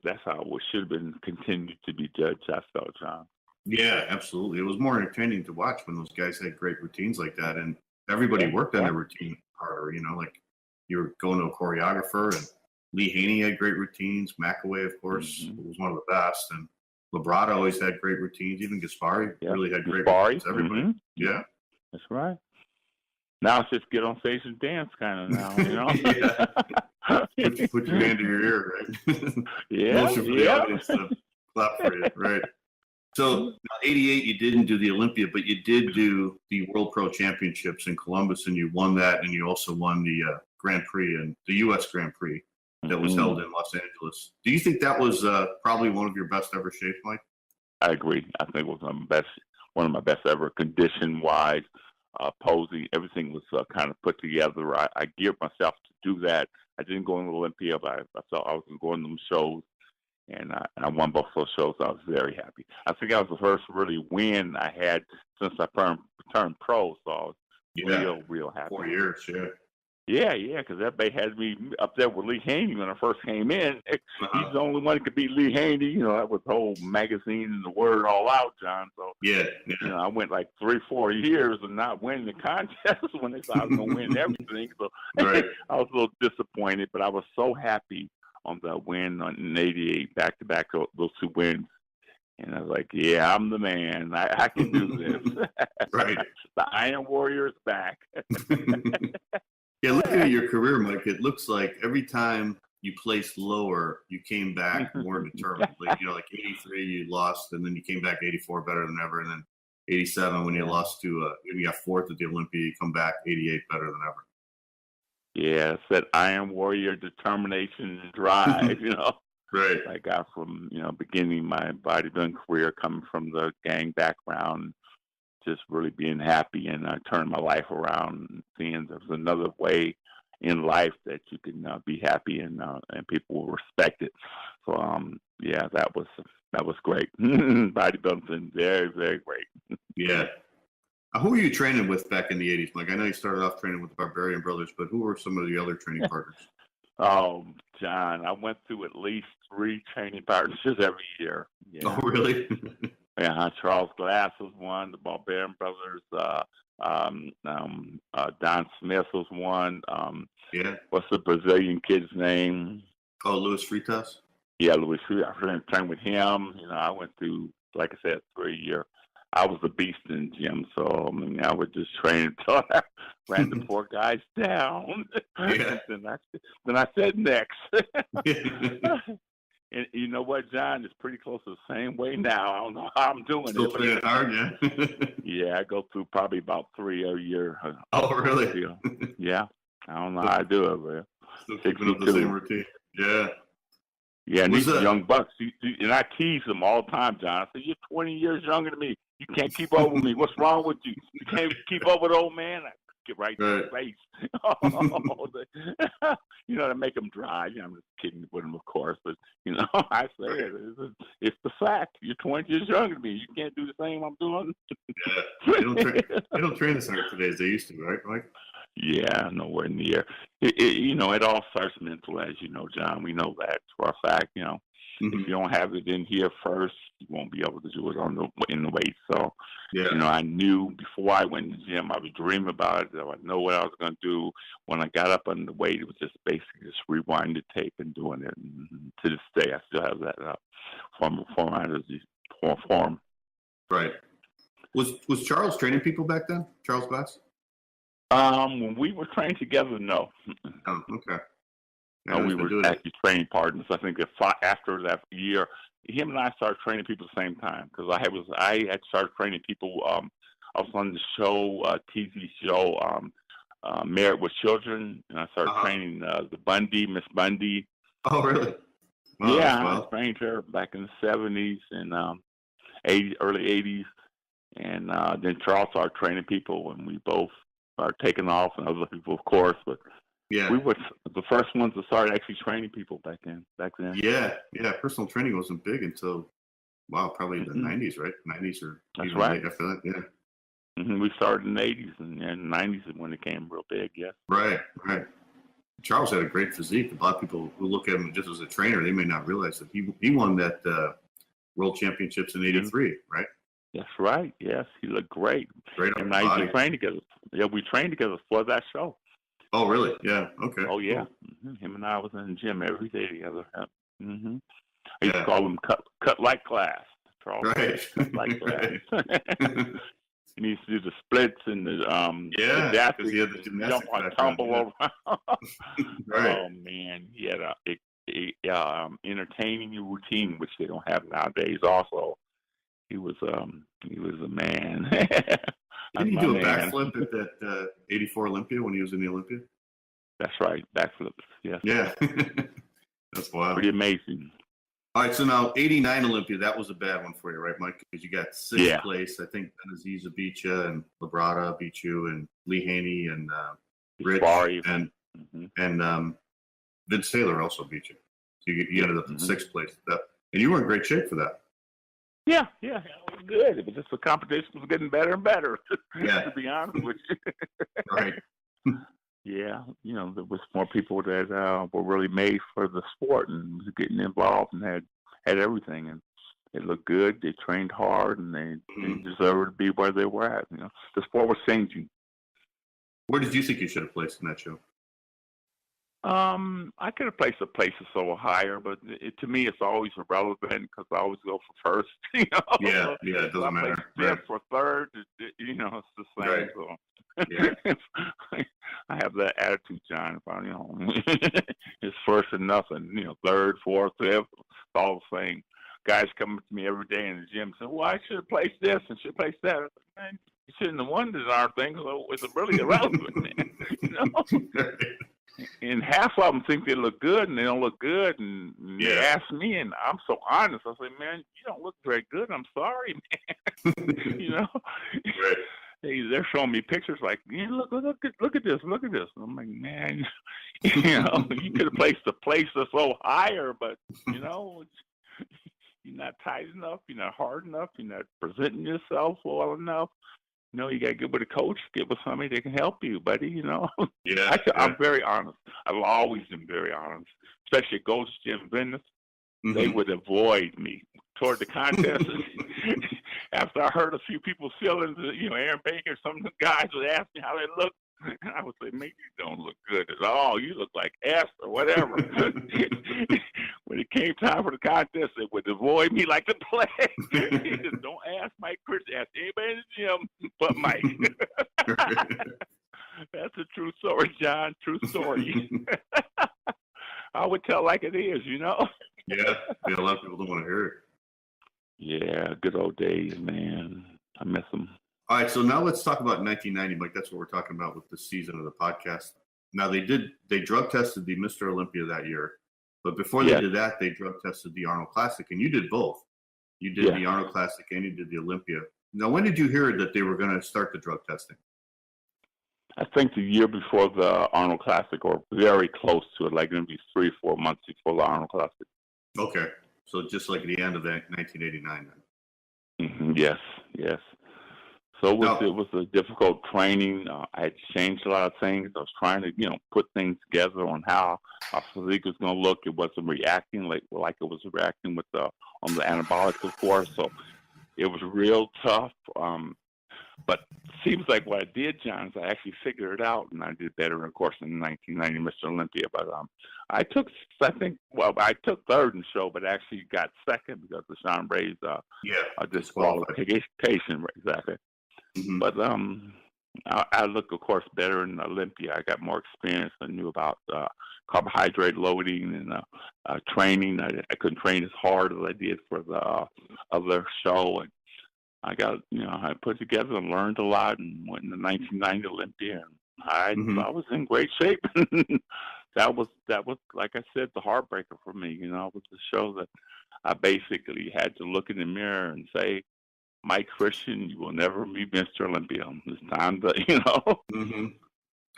that's how it should have been continued to be judged, I felt, John. Yeah, absolutely. It was more entertaining to watch when those guys had great routines like that, and everybody worked on their routine harder. Like you were going to a choreographer, and Lee Haney had great routines. McAway, of course, was one of the best, and Labrada always had great routines. Even Gaspari really had great routines. Everybody, yeah, that's right. Now it's just get on stage and dance, kind of now, Put your hand to your ear, right? Yeah, Motion for the audience to clap for you, right? So, 88, you didn't do the Olympia, but you did do the World Pro Championships in Columbus, and you won that, and you also won the Grand Prix and the U.S. Grand Prix that was held in Los Angeles. Do you think that was probably one of your best ever shapes, Mike? I agree. I think it was one of my best ever, condition-wise, posing. Everything was kind of put together. I geared myself to do that. I didn't go in the Olympia, but I thought I was going to them shows. And I won both those shows. I was very happy. I think that was the first really win I had since I turned pro. So I was real happy. 4 years, Yeah, because everybody had me up there with Lee Haney when I first came in. He's the only one that could beat Lee Haney. That was the whole magazine and the word all out, John. So, I went like 3-4 years of not winning the contest when they thought I was going to win everything. So I was a little disappointed, but I was so happy on the win in 88, back-to-back, those two wins. And I was like, yeah, I'm the man. I can do this. Right. The Iron Warrior is back. Yeah, looking at your career, Mike, it looks like every time you placed lower, you came back more determined. Like 83, you lost, and then you came back 84 better than ever. And then 87, when you lost to, when you got fourth at the Olympia, you come back 88 better than ever. Yeah, it's that Iron Warrior determination and drive, Right. I got from, beginning my bodybuilding career, coming from the gang background, just really being happy and turning my life around and seeing there's another way in life that you can be happy and people will respect it. So, that was great. Bodybuilding's been very, very great. Yeah. Who were you training with back in the 80s, Mike? I know you started off training with the Barbarian Brothers, but who were some of the other training partners? Oh, John, I went through at least 3 training partnerships every year. Yeah. Oh, really? Yeah, Charles Glass was one, the Barbarian Brothers, Don Smith was one. What's the Brazilian kid's name? Oh, Luis Freitas? Yeah, Luis Freitas. I trained with him. I went through, like I said, 3 years. I was a beast in the gym, so I would just train until I ran the poor guys down. Yeah. then I said next. And you know what, John? It's pretty close to the same way now. I don't know how I'm doing. Still playing hard, yeah? Yeah, I go through probably about 3 a year. Oh, really? Yeah. I don't know how I do it, but still keeping up the same routine. Yeah. Yeah, and these young bucks, and I tease them all the time, John. I say, you're 20 years younger than me. You can't keep up with me. What's wrong with you? You can't keep up with old man? I get right to his face. To make them dry. I'm just kidding with them, of course. But, I say it's the fact. You're 20 years younger than me. You can't do the same I'm doing. Yeah. They don't train as hard today as they used to, right, Mike? Yeah, nowhere near. It all starts mental, as you know, John. We know that for a fact. Mm-hmm. If you don't have it in here first, you won't be able to do it in the weight. So, Yeah. I knew before I went to the gym, I was dreaming about it. I know what I was going to do. When I got up on the weight, it was just basically just rewinding the tape and doing it. And to this day, I still have that form. Right. Was Charles training people back then? Charles Batts? When we were trained together, no. Oh, okay. No, we were actually training partners. I think after that year, him and I started training people at the same time because I had started training people. I was on the show, TV show, Married with Children, and I started training Miss Bundy. Oh, really? Oh, yeah, I trained her back in the 70s and early 80s, and then Charles started training people, and we both are taking off, and other people, of course, but. Yeah, we were the first ones to start actually training people back then. Yeah. Personal training wasn't big until, probably the 90s, right? 90s or that's even right. After that, yeah. Mm-hmm. We started in the 80s, and 90s is when it came real big. Yeah. Right. Charles had a great physique. A lot of people who look at him just as a trainer, they may not realize that he won that World Championships in '83, right? That's right. Yes, he looked great. Great on and the I body. used to train together. Yeah, we trained together for that show. Oh, really? Yeah. Okay. Oh, yeah. Cool. Mm-hmm. Him and I was in the gym every day together. Mm-hmm. I used to call him cut like glass. Charles. Right. Cut like glass. And he used to do the splits and the because he had the jump on, tumble around. Right. Oh man, he had a entertaining routine, which they don't have nowadays. Also, he was a man. Didn't he do a backflip at that '84 Olympia when he was in the Olympia? That's right, backflips. Yes. Yeah. That's wild. Pretty amazing. All right, so now '89 Olympia, that was a bad one for you, right, Mike? Because you got sixth place. I think Benaziza beat you, and Labrada beat you, and Lee Haney, and Rich, and Vince Taylor also beat you. So you ended up in sixth place. And you were in great shape for that. Yeah, it was good. It was just the competition was getting better and better. Yeah. To be honest with you. Right. Yeah, there was more people that were really made for the sport and was getting involved and had everything, and they looked good. They trained hard, and they deserved to be where they were at. The sport was changing. Where did you think you should have placed in that show? I could have placed a place so higher, but to me, it's always irrelevant because I always go for first. Yeah, it doesn't matter. Fifth for third, it's the same. Right. So. Yeah. I have that attitude, John. It's first and nothing. Third, fourth, fifth, it's all the same. Guys come to me every day in the gym saying, "Well, I should have placed this and should have placed that." I was like, man, you shouldn't have won this darn thing, so it's really irrelevant, man. And half of them think they look good, and they don't look good. And they ask me, and I'm so honest. I say, "Man, you don't look very good. I'm sorry, man." Right. They're showing me pictures like, look at this. I'm like, man, you could have placed the place so higher, but you're not tight enough, you're not hard enough, you're not presenting yourself well enough. You got to get with a coach, get with somebody that can help you, buddy. Yeah. I'm very honest. I've always been very honest, especially at Gold's Gym Venice. Mm-hmm. They would avoid me toward the contest. After I heard a few people feeling, Aaron Baker, some of the guys would ask me how they look. And I would say, man, you don't look good at all. You look like S or whatever. When it came time for the contest, they would avoid me like the plague. Don't ask Mike Chris. Ask anybody in the gym but Mike. That's a true story, John. True story. I would tell like it is, Yeah, a lot of people don't want to hear it. Yeah, good old days, man. I miss them. All right, so now let's talk about 1990, Mike. That's what we're talking about with this season of the podcast. Now, they drug tested the Mr. Olympia that year, but before they did that, they drug tested the Arnold Classic, and you did both. You did the Arnold Classic and you did the Olympia. Now, when did you hear that they were going to start the drug testing? I think the year before the Arnold Classic, or very close to it, like maybe 3 or 4 months before the Arnold Classic. Okay, so just like the end of that 1989 then. Mm-hmm. Yes. So No. it was a difficult training. I had changed a lot of things. I was trying to, put things together on how our physique was going to look. It wasn't reacting like it was reacting with on the anabolics, of course. So it was real tough. But it seems like what I did, John, is I actually figured it out, and I did better, of course, in 1990 Mr. Olympia. But I took third in the show, but actually got second because of Sean Bray's disqualification. Exactly. Mm-hmm. But I look, of course, better in Olympia. I got more experience. I knew about carbohydrate loading and training. I couldn't train as hard as I did for the other show. And I got, I put together and learned a lot and went in the 1990 Olympia. And I was in great shape. That was, like I said, the heartbreaker for me. It was the show that I basically had to look in the mirror and say, Mike Christian, you will never be Mr. Olympia. It's time to,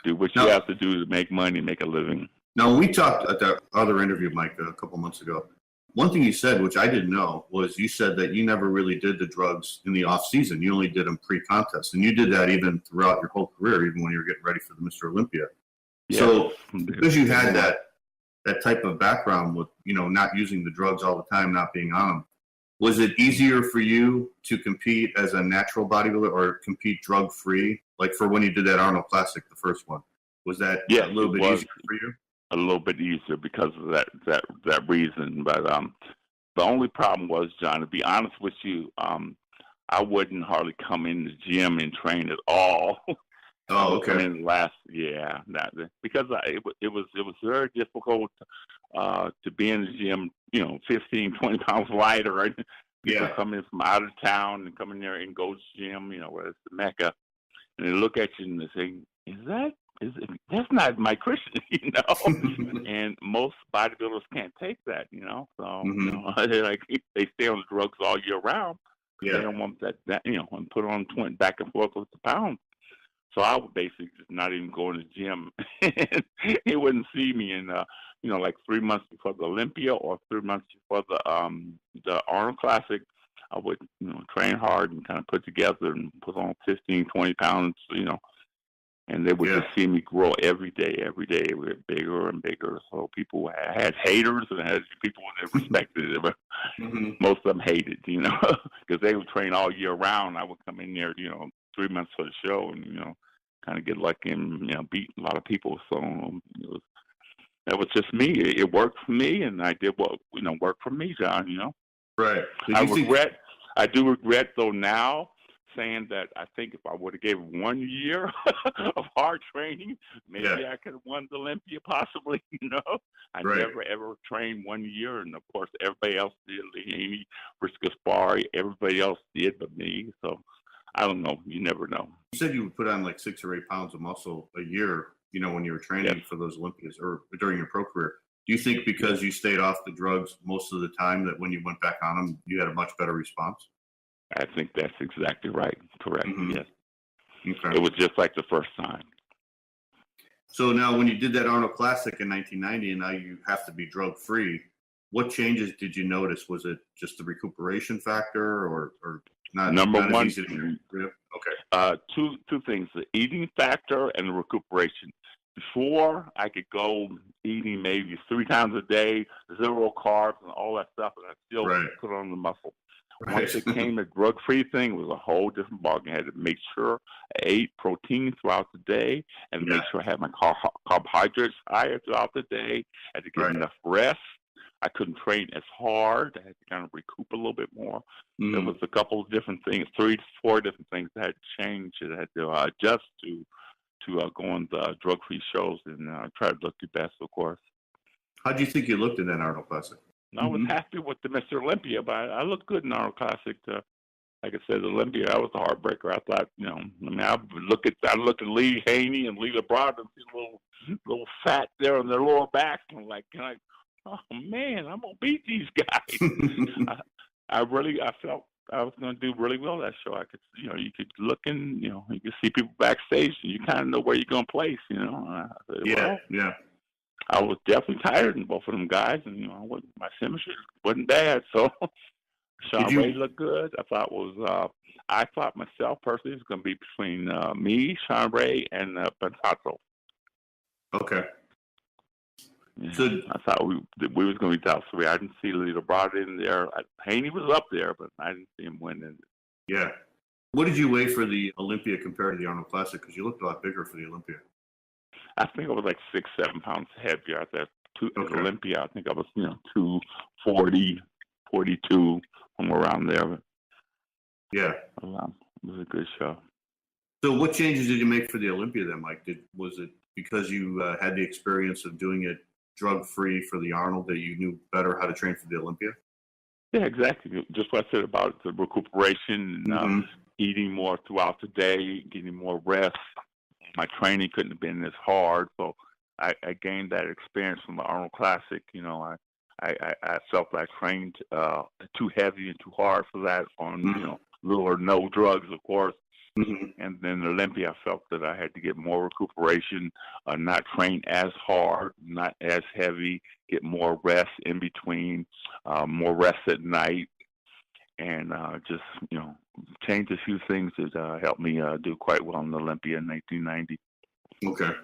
do what you have to do to make money, make a living. Now, when we talked at that other interview, Mike, a couple months ago, one thing you said, which I didn't know, was you said that you never really did the drugs in the off season. You only did them pre-contest, and you did that even throughout your whole career, even when you were getting ready for the Mr. Olympia. Yes. So because you had that type of background with, not using the drugs all the time, not being on them, was it easier for you to compete as a natural bodybuilder or compete drug-free? Like for when you did that Arnold Classic, the first one, was that a little bit easier for you? A little bit easier because of that reason. But the only problem was, John, to be honest with you, I wouldn't hardly come in the gym and train at all. Oh, okay. Because it was very difficult to be in the gym, 15, 20 pounds lighter, right? People coming from out of town and coming there and go to the gym, where it's the Mecca, and they look at you and they say, that's not my Christian, and most bodybuilders can't take that, so they stay on the drugs all year round. They don't want that and put on 20 back and forth with the pounds. So I would basically just not even go in the gym. He wouldn't see me in, like 3 months before the Olympia or 3 months before the Arnold Classic. I would, train hard and kind of put together and put on 15, 20 pounds, and they would just see me grow every day. We get bigger and bigger. So people had haters and had people that respected it. But most of them hated, because they would train all year round. I would come in there, 3 months for the show and, kind of get lucky and, beat a lot of people. So that was just me. It worked for me, and I did what, worked for me, John, Right. I do regret, though, now saying that I think if I would have gave 1 year of hard training, maybe I could have won the Olympia possibly, I never, ever trained 1 year. And, of course, everybody else did. Lee Haney, Rick Gaspari, everybody else did but me. So, I don't know. You never know. You said you would put on like 6 or 8 pounds of muscle a year, when you were training for those Olympias or during your pro career. Do you think because you stayed off the drugs most of the time that when you went back on them, you had a much better response? I think that's exactly right. Correct. Yes. Okay. It was just like the first time. So now when you did that Arnold Classic in 1990 and now you have to be drug-free, what changes did you notice? Was it just the recuperation factor or not? Number one. Easy to okay. Two things, the eating factor and the recuperation. Before, I could go eating maybe 3 times a day, 0 carbs and all that stuff, and I still put on the muscle. Right. Once it came a drug-free thing, it was a whole different ballgame. I had to make sure I ate protein throughout the day and make sure I had my carbohydrates higher throughout the day. I had to get enough rest. I couldn't train as hard. I had to kind of recoup a little bit more. There was a couple of different things, 3 to 4 different things that had to change. I had to adjust to go on the drug-free shows and try to look your best, of course. How do you think you looked in that Arnold Classic? I was happy with the Mr. Olympia, but I looked good in Arnold Classic. Like I said, Olympia, that was the heartbreaker. I thought, I look at Lee Haney and Lee LeBron and see a little fat there on their lower back. I'm like, oh man, I'm gonna beat these guys. I felt I was gonna do really well that show. I could, you could look in, you could see people backstage, and you kind of know where you're gonna place. I said, I was definitely tired in both of them guys, and my chemistry wasn't bad. So Sean Ray looked good. I thought myself personally it was going to be between me, Sean Ray, and Pensato. Okay. Yeah. So I thought we was going to be top three. I didn't see Lito Brad in there. Haney was up there, but I didn't see him winning. yeah. What did you weigh for the Olympia compared to the Arnold Classic? Because you looked a lot bigger for the Olympia. I think I was like 6-7 pounds heavier at that Okay. Olympia. I think I was 240, 42, somewhere around there. Yeah. It was a good show. So what changes did you make for the Olympia then, Mike? Was it because you had the experience of doing it drug-free for the Arnold that you knew better how to train for the Olympia? Yeah, exactly. Just what I said about the recuperation and eating more throughout the day, getting more rest. My training couldn't have been as hard, so I gained that experience from the Arnold Classic. I felt I trained too heavy and too hard for that on little or no drugs, of course. Mm-hmm. And then Olympia, I felt that I had to get more recuperation, not train as hard, not as heavy, get more rest in between, more rest at night, and just change a few things that helped me do quite well in Olympia in 1990. Okay.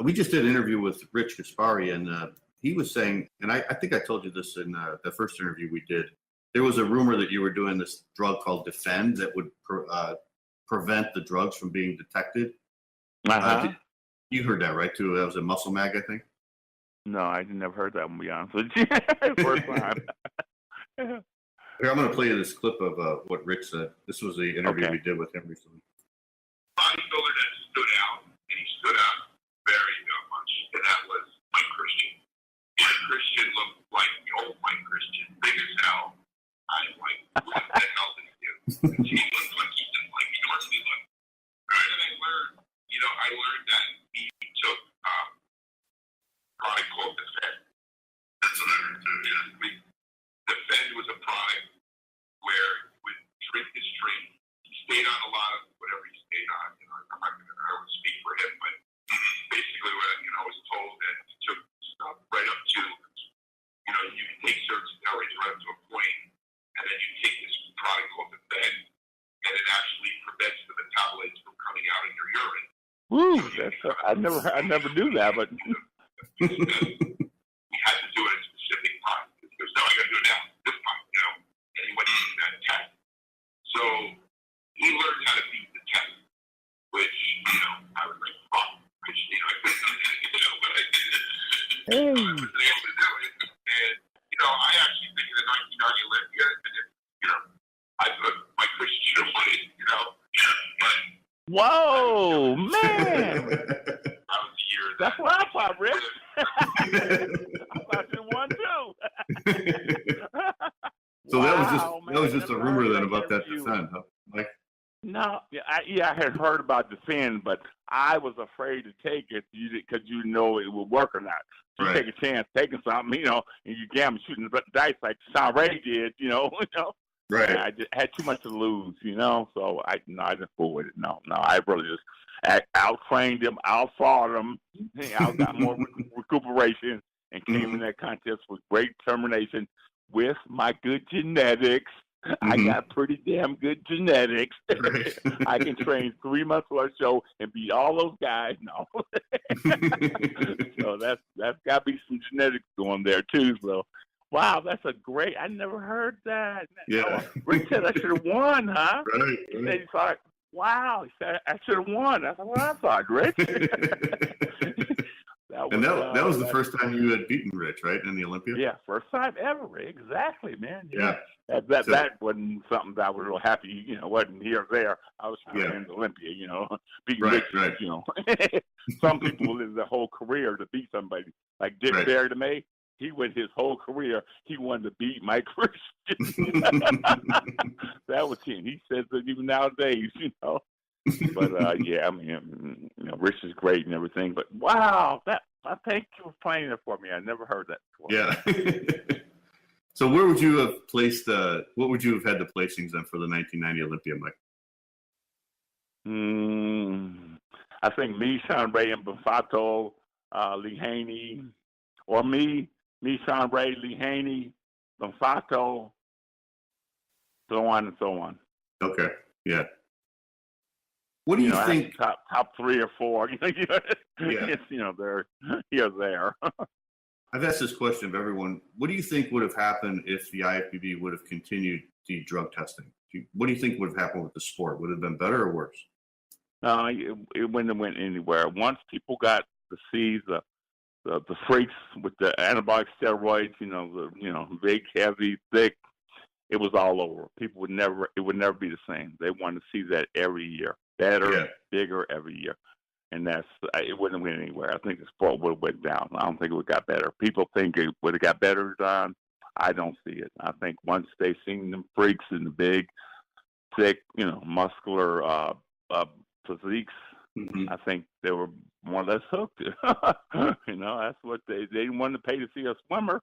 We just did an interview with Rich Gaspari, and he was saying, and I think I told you this in the first interview we did, there was a rumor that you were doing this drug called Defend that would prevent the drugs from being detected. You heard that, right, too? That was a Muscle Mag, I think? No, I never heard that one, to be honest with you. First time. Here, I'm going to play you this clip of what Rich said. This was the interview we did with him recently. Bodybuilder that stood out, and he stood out very much, and that was Mike Christian. Mike Christian looked like the old Mike Christian, big as hell. I'm like, what the hell did he do? He looked like he didn't like he normally looked. And then I learned that he took product called Defend. That's what I heard too, yeah. Defend was a product where he would drink his drink. He stayed on a lot of whatever he stayed on. I'm not going to speak for him, but basically what I was told that he took stuff right up to, you can take certain steroids right up to a point, and then you take this product called Defend, and it actually prevents the metabolites from coming out in your urine. Woo! I never knew that, but We had to do it at a specific time. Because no, I got to do it now, this time, and he went through that test. So he learned how to beat the test, which, I was like, fuck, which, I couldn't do it, but I did it. I was able to do it. And, I actually think in the 1990 Olympia, I put my Christian should have won it, but. Whoa, man! That was the year. That's what I thought, Rick. I thought you won too. So Wow, that was just a rumor then about that interview. Defend, huh, Mike? No, I had heard about Defend, but I was afraid to take it because you know it would work or not. You Right. take a chance taking something, and you gamble shooting the dice like Sean Ray did, Right. And I just had too much to lose, so I didn't fool with it. No, I really just out-trained him, out-fought him, got more recuperation, and came in that contest with great determination with my good genetics. I got pretty damn good genetics. Right. I can train 3 months for a show and beat all those guys. No. So that's got to be some genetics going there, too. So, wow, that's a great – I never heard that. Yeah. Rick said I should have won, huh? Right. He said he thought, wow, he said I should have won. That's what I thought, Rick. That was the first time you had beaten Rich, right, in the Olympia? Yeah, first time ever. Exactly, man. Yeah. That wasn't something that I was real happy, wasn't here or there. I was trying to win the Olympia, beating Right, Rich, right. Some people live their whole career to beat somebody. Like Dick Barry to me, he went his whole career, he wanted to beat Mike Christian. That was him. He says that even nowadays, But, Rich is great and everything. But, wow, I thank you for playing it for me. I never heard that before. Yeah. So where would you have placed, what would you have had the placings then for the 1990 Olympia, Mike? I think me, Sean Ray, and Bufato, Lee Haney, or me, Sean Ray, Lee Haney, Sato, so on and so on. Okay, yeah. What do you think? Top 3 or 4. Yeah. It's, they're here there. I've asked this question of everyone. What do you think would have happened if the IFBB would have continued the drug testing? What do you think would have happened with the sport? Would it have been better or worse? It wouldn't have went anywhere. Once people got to see the freaks with the anabolic steroids, the big, heavy, thick, it was all over. It would never be the same. They wanted to see that every year, better, bigger every year, and it wouldn't have went anywhere. I think the sport would have went down. I don't think it would have got better. People think it would have got better, John. I don't see it. I think once they seen them freaks in the big, thick, muscular physiques, I think they were more or less hooked. That's what they didn't want to pay to see a swimmer.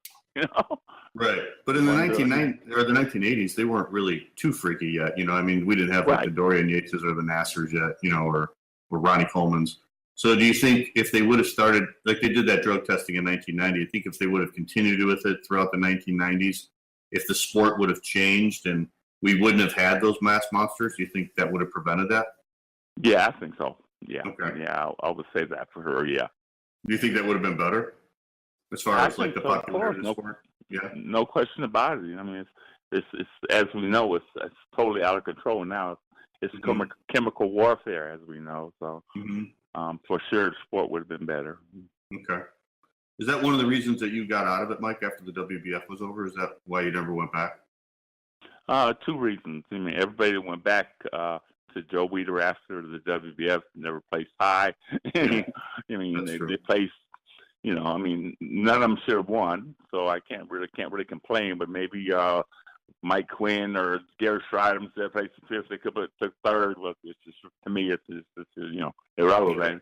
Right. But in the 1990s or the 1980s, they weren't really too freaky yet. We didn't have like the Dorian Yateses or the Nassers yet, or Ronnie Coleman's. So do you think if they would have started, like they did that drug testing in 1990, I think if they would have continued with it throughout the 1990s, if the sport would have changed and we wouldn't have had those mass monsters, do you think that would have prevented that? Yeah, I think so. Yeah. Okay. Yeah, I would say that for sure, yeah. Do you think that would have been better as far as like the popularity of the sport? Yeah. No question about it. I mean, it's as we know, it's totally out of control now. It's chemical warfare, as we know. So for sure, the sport would have been better. Okay. Is that one of the reasons that you got out of it, Mike, after the WBF was over? Is that why you never went back? 2 reasons. I mean, everybody that went back to Joe Weider after the WBF never placed high. They placed, none of them should have won, so I can't really complain. But maybe Mike Quinn or Gary Schreider instead of placing 5th, they could have took 3rd. Well, it's just, to me, it's irrelevant.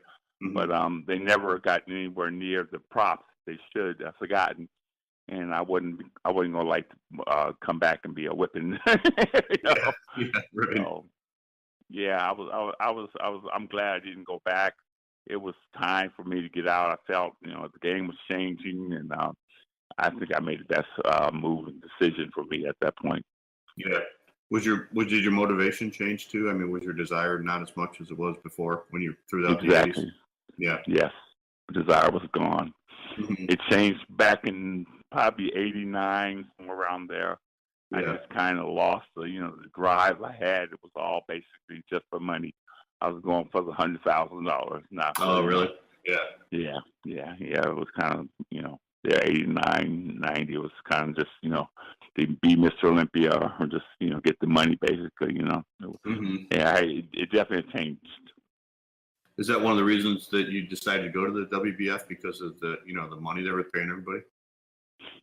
But they never got anywhere near the props they should have forgotten. And I wouldn't gonna like to come back and be a whipping. Yeah, right. So, yeah, I'm glad I didn't go back. It was time for me to get out. I felt, the game was changing, and I think I made the best move and decision for me at that point. Yeah. Did your motivation change too? I mean, was your desire not as much as it was before when you threw out the 80s? Yeah. Yes. The desire was gone. It changed back in probably 89, somewhere around there. Yeah. I just kind of lost the drive I had. It was all basically just for money. I was going for the $100,000. Oh, really? Yeah. Yeah. It was kind of, 89, 90. It was kind of just, to be Mr. Olympia or just, get the money basically, Yeah, it definitely changed. Is that one of the reasons that you decided to go to the WBF because of the, the money they were paying everybody?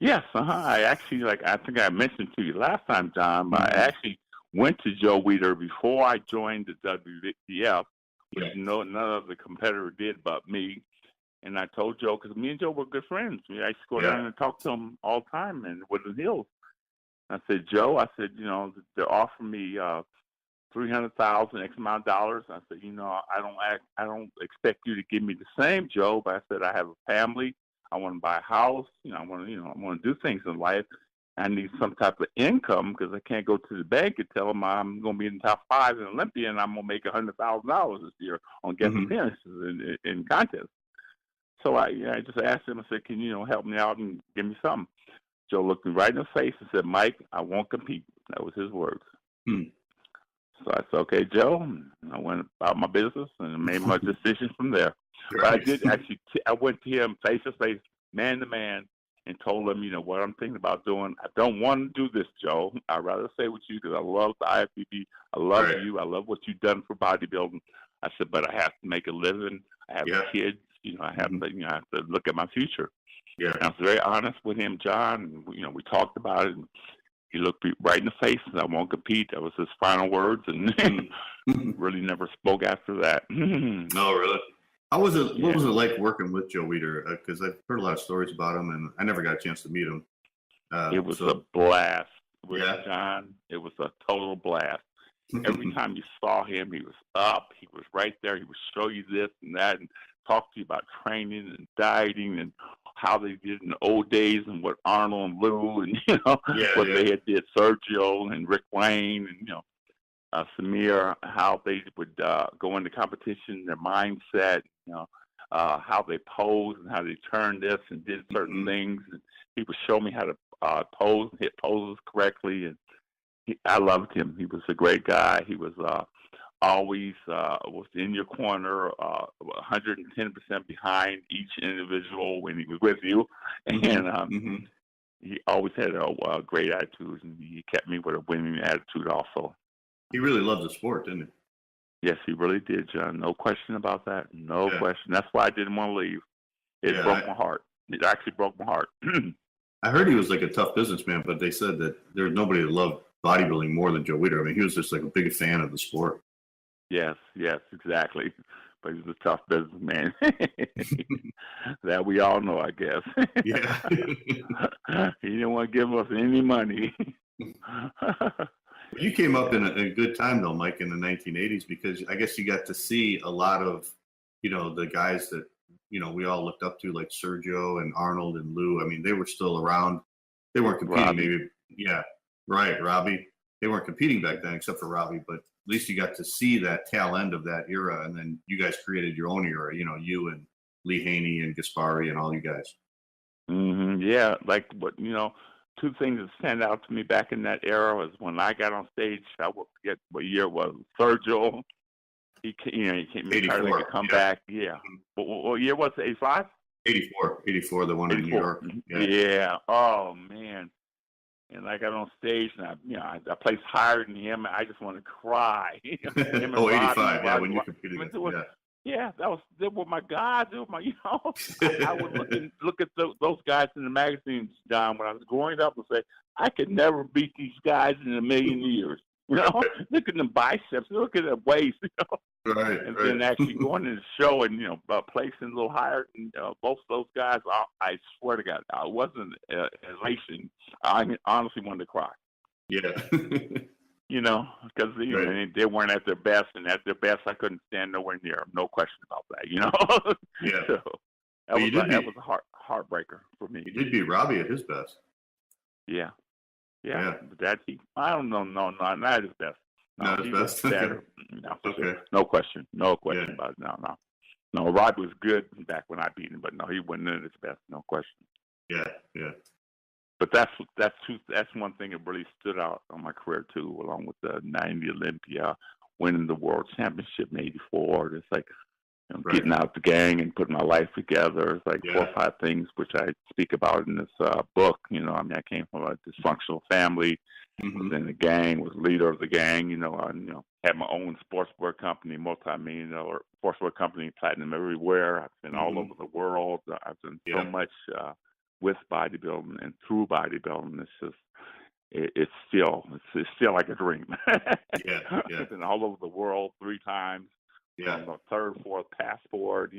Yes, I actually, I think I mentioned to you last time, John, I actually went to Joe Weider before I joined the WBF, which none of the competitor did but me. And I told Joe, because me and Joe were good friends. I used to go down and talk to him all the time in Woodland Hills. I said, Joe, they're offering me $300,000, X amount of dollars. I said, I don't expect you to give me the same, Joe. But I said, I have a family. I want to buy a house. I want to do things in life. I need some type of income because I can't go to the bank and tell them I'm going to be in the top 5 in Olympia and I'm going to make $100,000 this year on guest appearances in contests. So I just asked him. I said, "Can you help me out and give me something?" Joe looked me right in the face and said, "Mike, I won't compete." That was his words. So I said, "Okay, Joe." And I went about my business and made my decision from there. Right. But I did actually. I went to him face to face, man to man, and told him, what I'm thinking about doing. I don't want to do this, Joe. I'd rather stay with you because I love the IFBB. I love you. I love what you've done for bodybuilding. I said, but I have to make a living. I have kids. I have to. I have to look at my future. Yeah. And I was very honest with him, John. And, we talked about it. And he looked me right in the face and said, "I won't compete." That was his final words, and really never spoke after that. No, really. What was it like working with Joe Weider? Because I've heard a lot of stories about him, and I never got a chance to meet him. It was a blast with John. It was a total blast. Every time you saw him, he was up. He was right there. He would show you this and that and talk to you about training and dieting and how they did in the old days and what Arnold and Lou and, what they had did, Sergio and Rick Wayne and, Samir, how they would go into competition, their mindset, how they posed and how they turned this and did certain things. And he would show me how to pose and hit poses correctly. And I loved him. He was a great guy. He was always was in your corner, 110% behind each individual when he was with you. And he always had a great attitude, and he kept me with a winning attitude also. He really loved the sport, didn't he? Yes, he really did, John. No question about that. No question. That's why I didn't want to leave. It broke my heart. It actually broke my heart. I heard he was like a tough businessman, but they said that there's nobody that loved bodybuilding more than Joe Weider. I mean, he was just like a big fan of the sport. Yes, exactly. But he was a tough businessman. That we all know, I guess. Yeah. He didn't want to give us any money. You came up in a good time, though, Mike, in the 1980s, because I guess you got to see a lot of, the guys that, we all looked up to, like Sergio and Arnold and Lou. I mean, they were still around. They weren't competing, Robbie. maybe. Yeah, right, Robbie. They weren't competing back then, except for Robbie, but at least you got to see that tail end of that era, and then you guys created your own era, you and Lee Haney and Gaspari and all you guys. Yeah, like what, two things that stand out to me back in that era was when I got on stage, I will forget what year it was, Sergio. He came, 84, to come back. Yeah. What year was it, 85? 84, the one in New York. Yeah. Oh, man. And I got on stage, and I placed higher than him, and I just wanted to cry. Him and 85, Robbie, when you competed. They were my guys. They were my, I would look at those guys in the magazines, John, when I was growing up and say, I could never beat these guys in a million years. Look at the biceps, look at the waist, Right. And then actually going to the show and, placing a little higher than both of those guys, I swear to God, I wasn't elation. I honestly wanted to cry. Yeah. Because they weren't at their best, and at their best, I couldn't stand nowhere near them. No question about that, Yeah. So that was a heartbreaker for me. You did beat Robbie at his best. Yeah. But I don't know. No, not his best. Not his best? Better. No, okay. Sure. No question about it. No, Robbie was good back when I beat him, but no, he wasn't at his best. No question. Yeah. But that's one thing that really stood out on my career too, along with the '90 Olympia, winning the World Championship in '84. It's like getting out the gang and putting my life together. It's like 4 or 5 things which I speak about in this book. I came from a dysfunctional family. Was in the gang, was leader of the gang. Had my own sportswear company, multi-million-dollar sportswear company, platinum everywhere. I've been all over the world. I've done so much with bodybuilding and through bodybuilding. It's just, it's still like a dream. I've been all over the world 3 times. On the 3rd, 4th passport.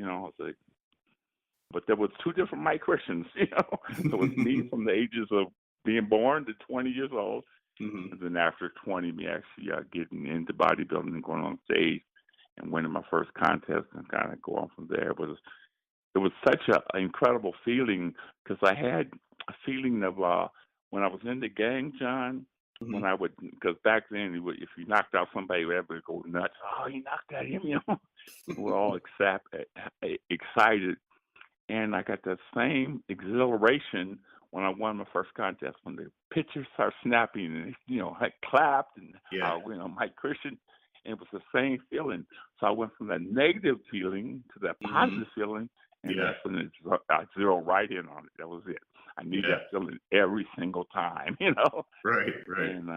But there was 2 different Mike Christians. There was me from the ages of being born to 20 years old. And then after 20, me actually getting into bodybuilding and going on stage and winning my first contest and kind of going from there. It was such an incredible feeling, because I had a feeling of when I was in the gang, John, when I would, because back then, if you knocked out somebody, everybody would go nuts. Oh, you knocked out him, We're all excited. And I got that same exhilaration when I won my first contest, when the pictures started snapping and, I clapped and, Mike Christian, and it was the same feeling. So I went from that negative feeling to that positive feeling, and that's when I zeroed right in on it. That was it. I need that feeling every single time, Right. And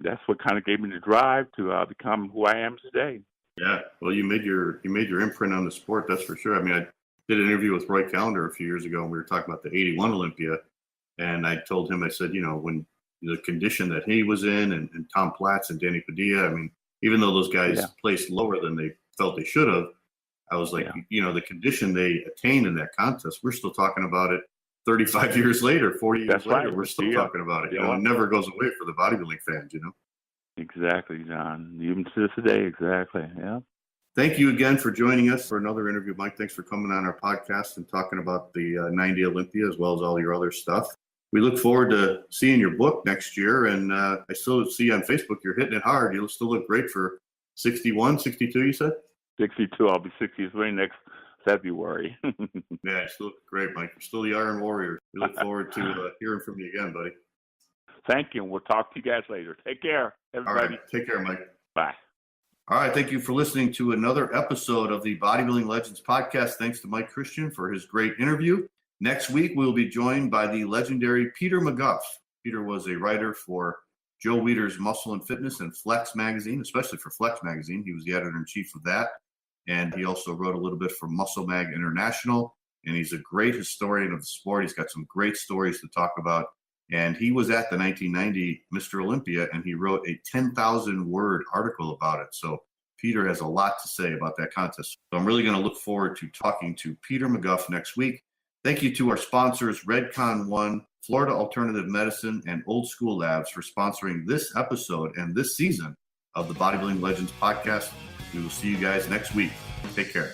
that's what kind of gave me the drive to become who I am today. Yeah. Well, you made your imprint on the sport, that's for sure. I mean, I did an interview with Roy Callender a few years ago, and we were talking about the '81 Olympia. And I told him, I said, when the condition that he was in, and Tom Platz and Danny Padilla, I mean, even though those guys placed lower than they felt they should have, I was like, the condition they attained in that contest, we're still talking about it 35 years later, 40 years later, we're still talking about it. It never goes away for the bodybuilding fans, Exactly, John. Even to this day, exactly, yeah. Thank you again for joining us for another interview, Mike. Thanks for coming on our podcast and talking about the 90 Olympia as well as all your other stuff. We look forward to seeing your book next year. And I still see on Facebook you're hitting it hard. You still look great for 61, 62, you said? 62. I'll be 63 next February. Yeah, you still look great, Mike. You're still the Iron Warrior. We look forward to hearing from you again, buddy. Thank you. We'll talk to you guys later. Take care, everybody. All right. Take care, Mike. Bye. All right. Thank you for listening to another episode of the Bodybuilding Legends podcast. Thanks to Mike Christian for his great interview. Next week, we'll be joined by the legendary Peter McGuff. Peter was a writer for Joe Weider's Muscle and Fitness and Flex magazine, especially for Flex magazine. He was the editor-in-chief of that. And he also wrote a little bit for Muscle Mag International. And he's a great historian of the sport. He's got some great stories to talk about. And he was at the 1990 Mr. Olympia, and he wrote a 10,000-word article about it. So Peter has a lot to say about that contest. So I'm really going to look forward to talking to Peter McGuff next week. Thank you to our sponsors, Redcon One, Florida Alternative Medicine, and Old School Labs for sponsoring this episode and this season of the Bodybuilding Legends podcast. We will see you guys next week. Take care.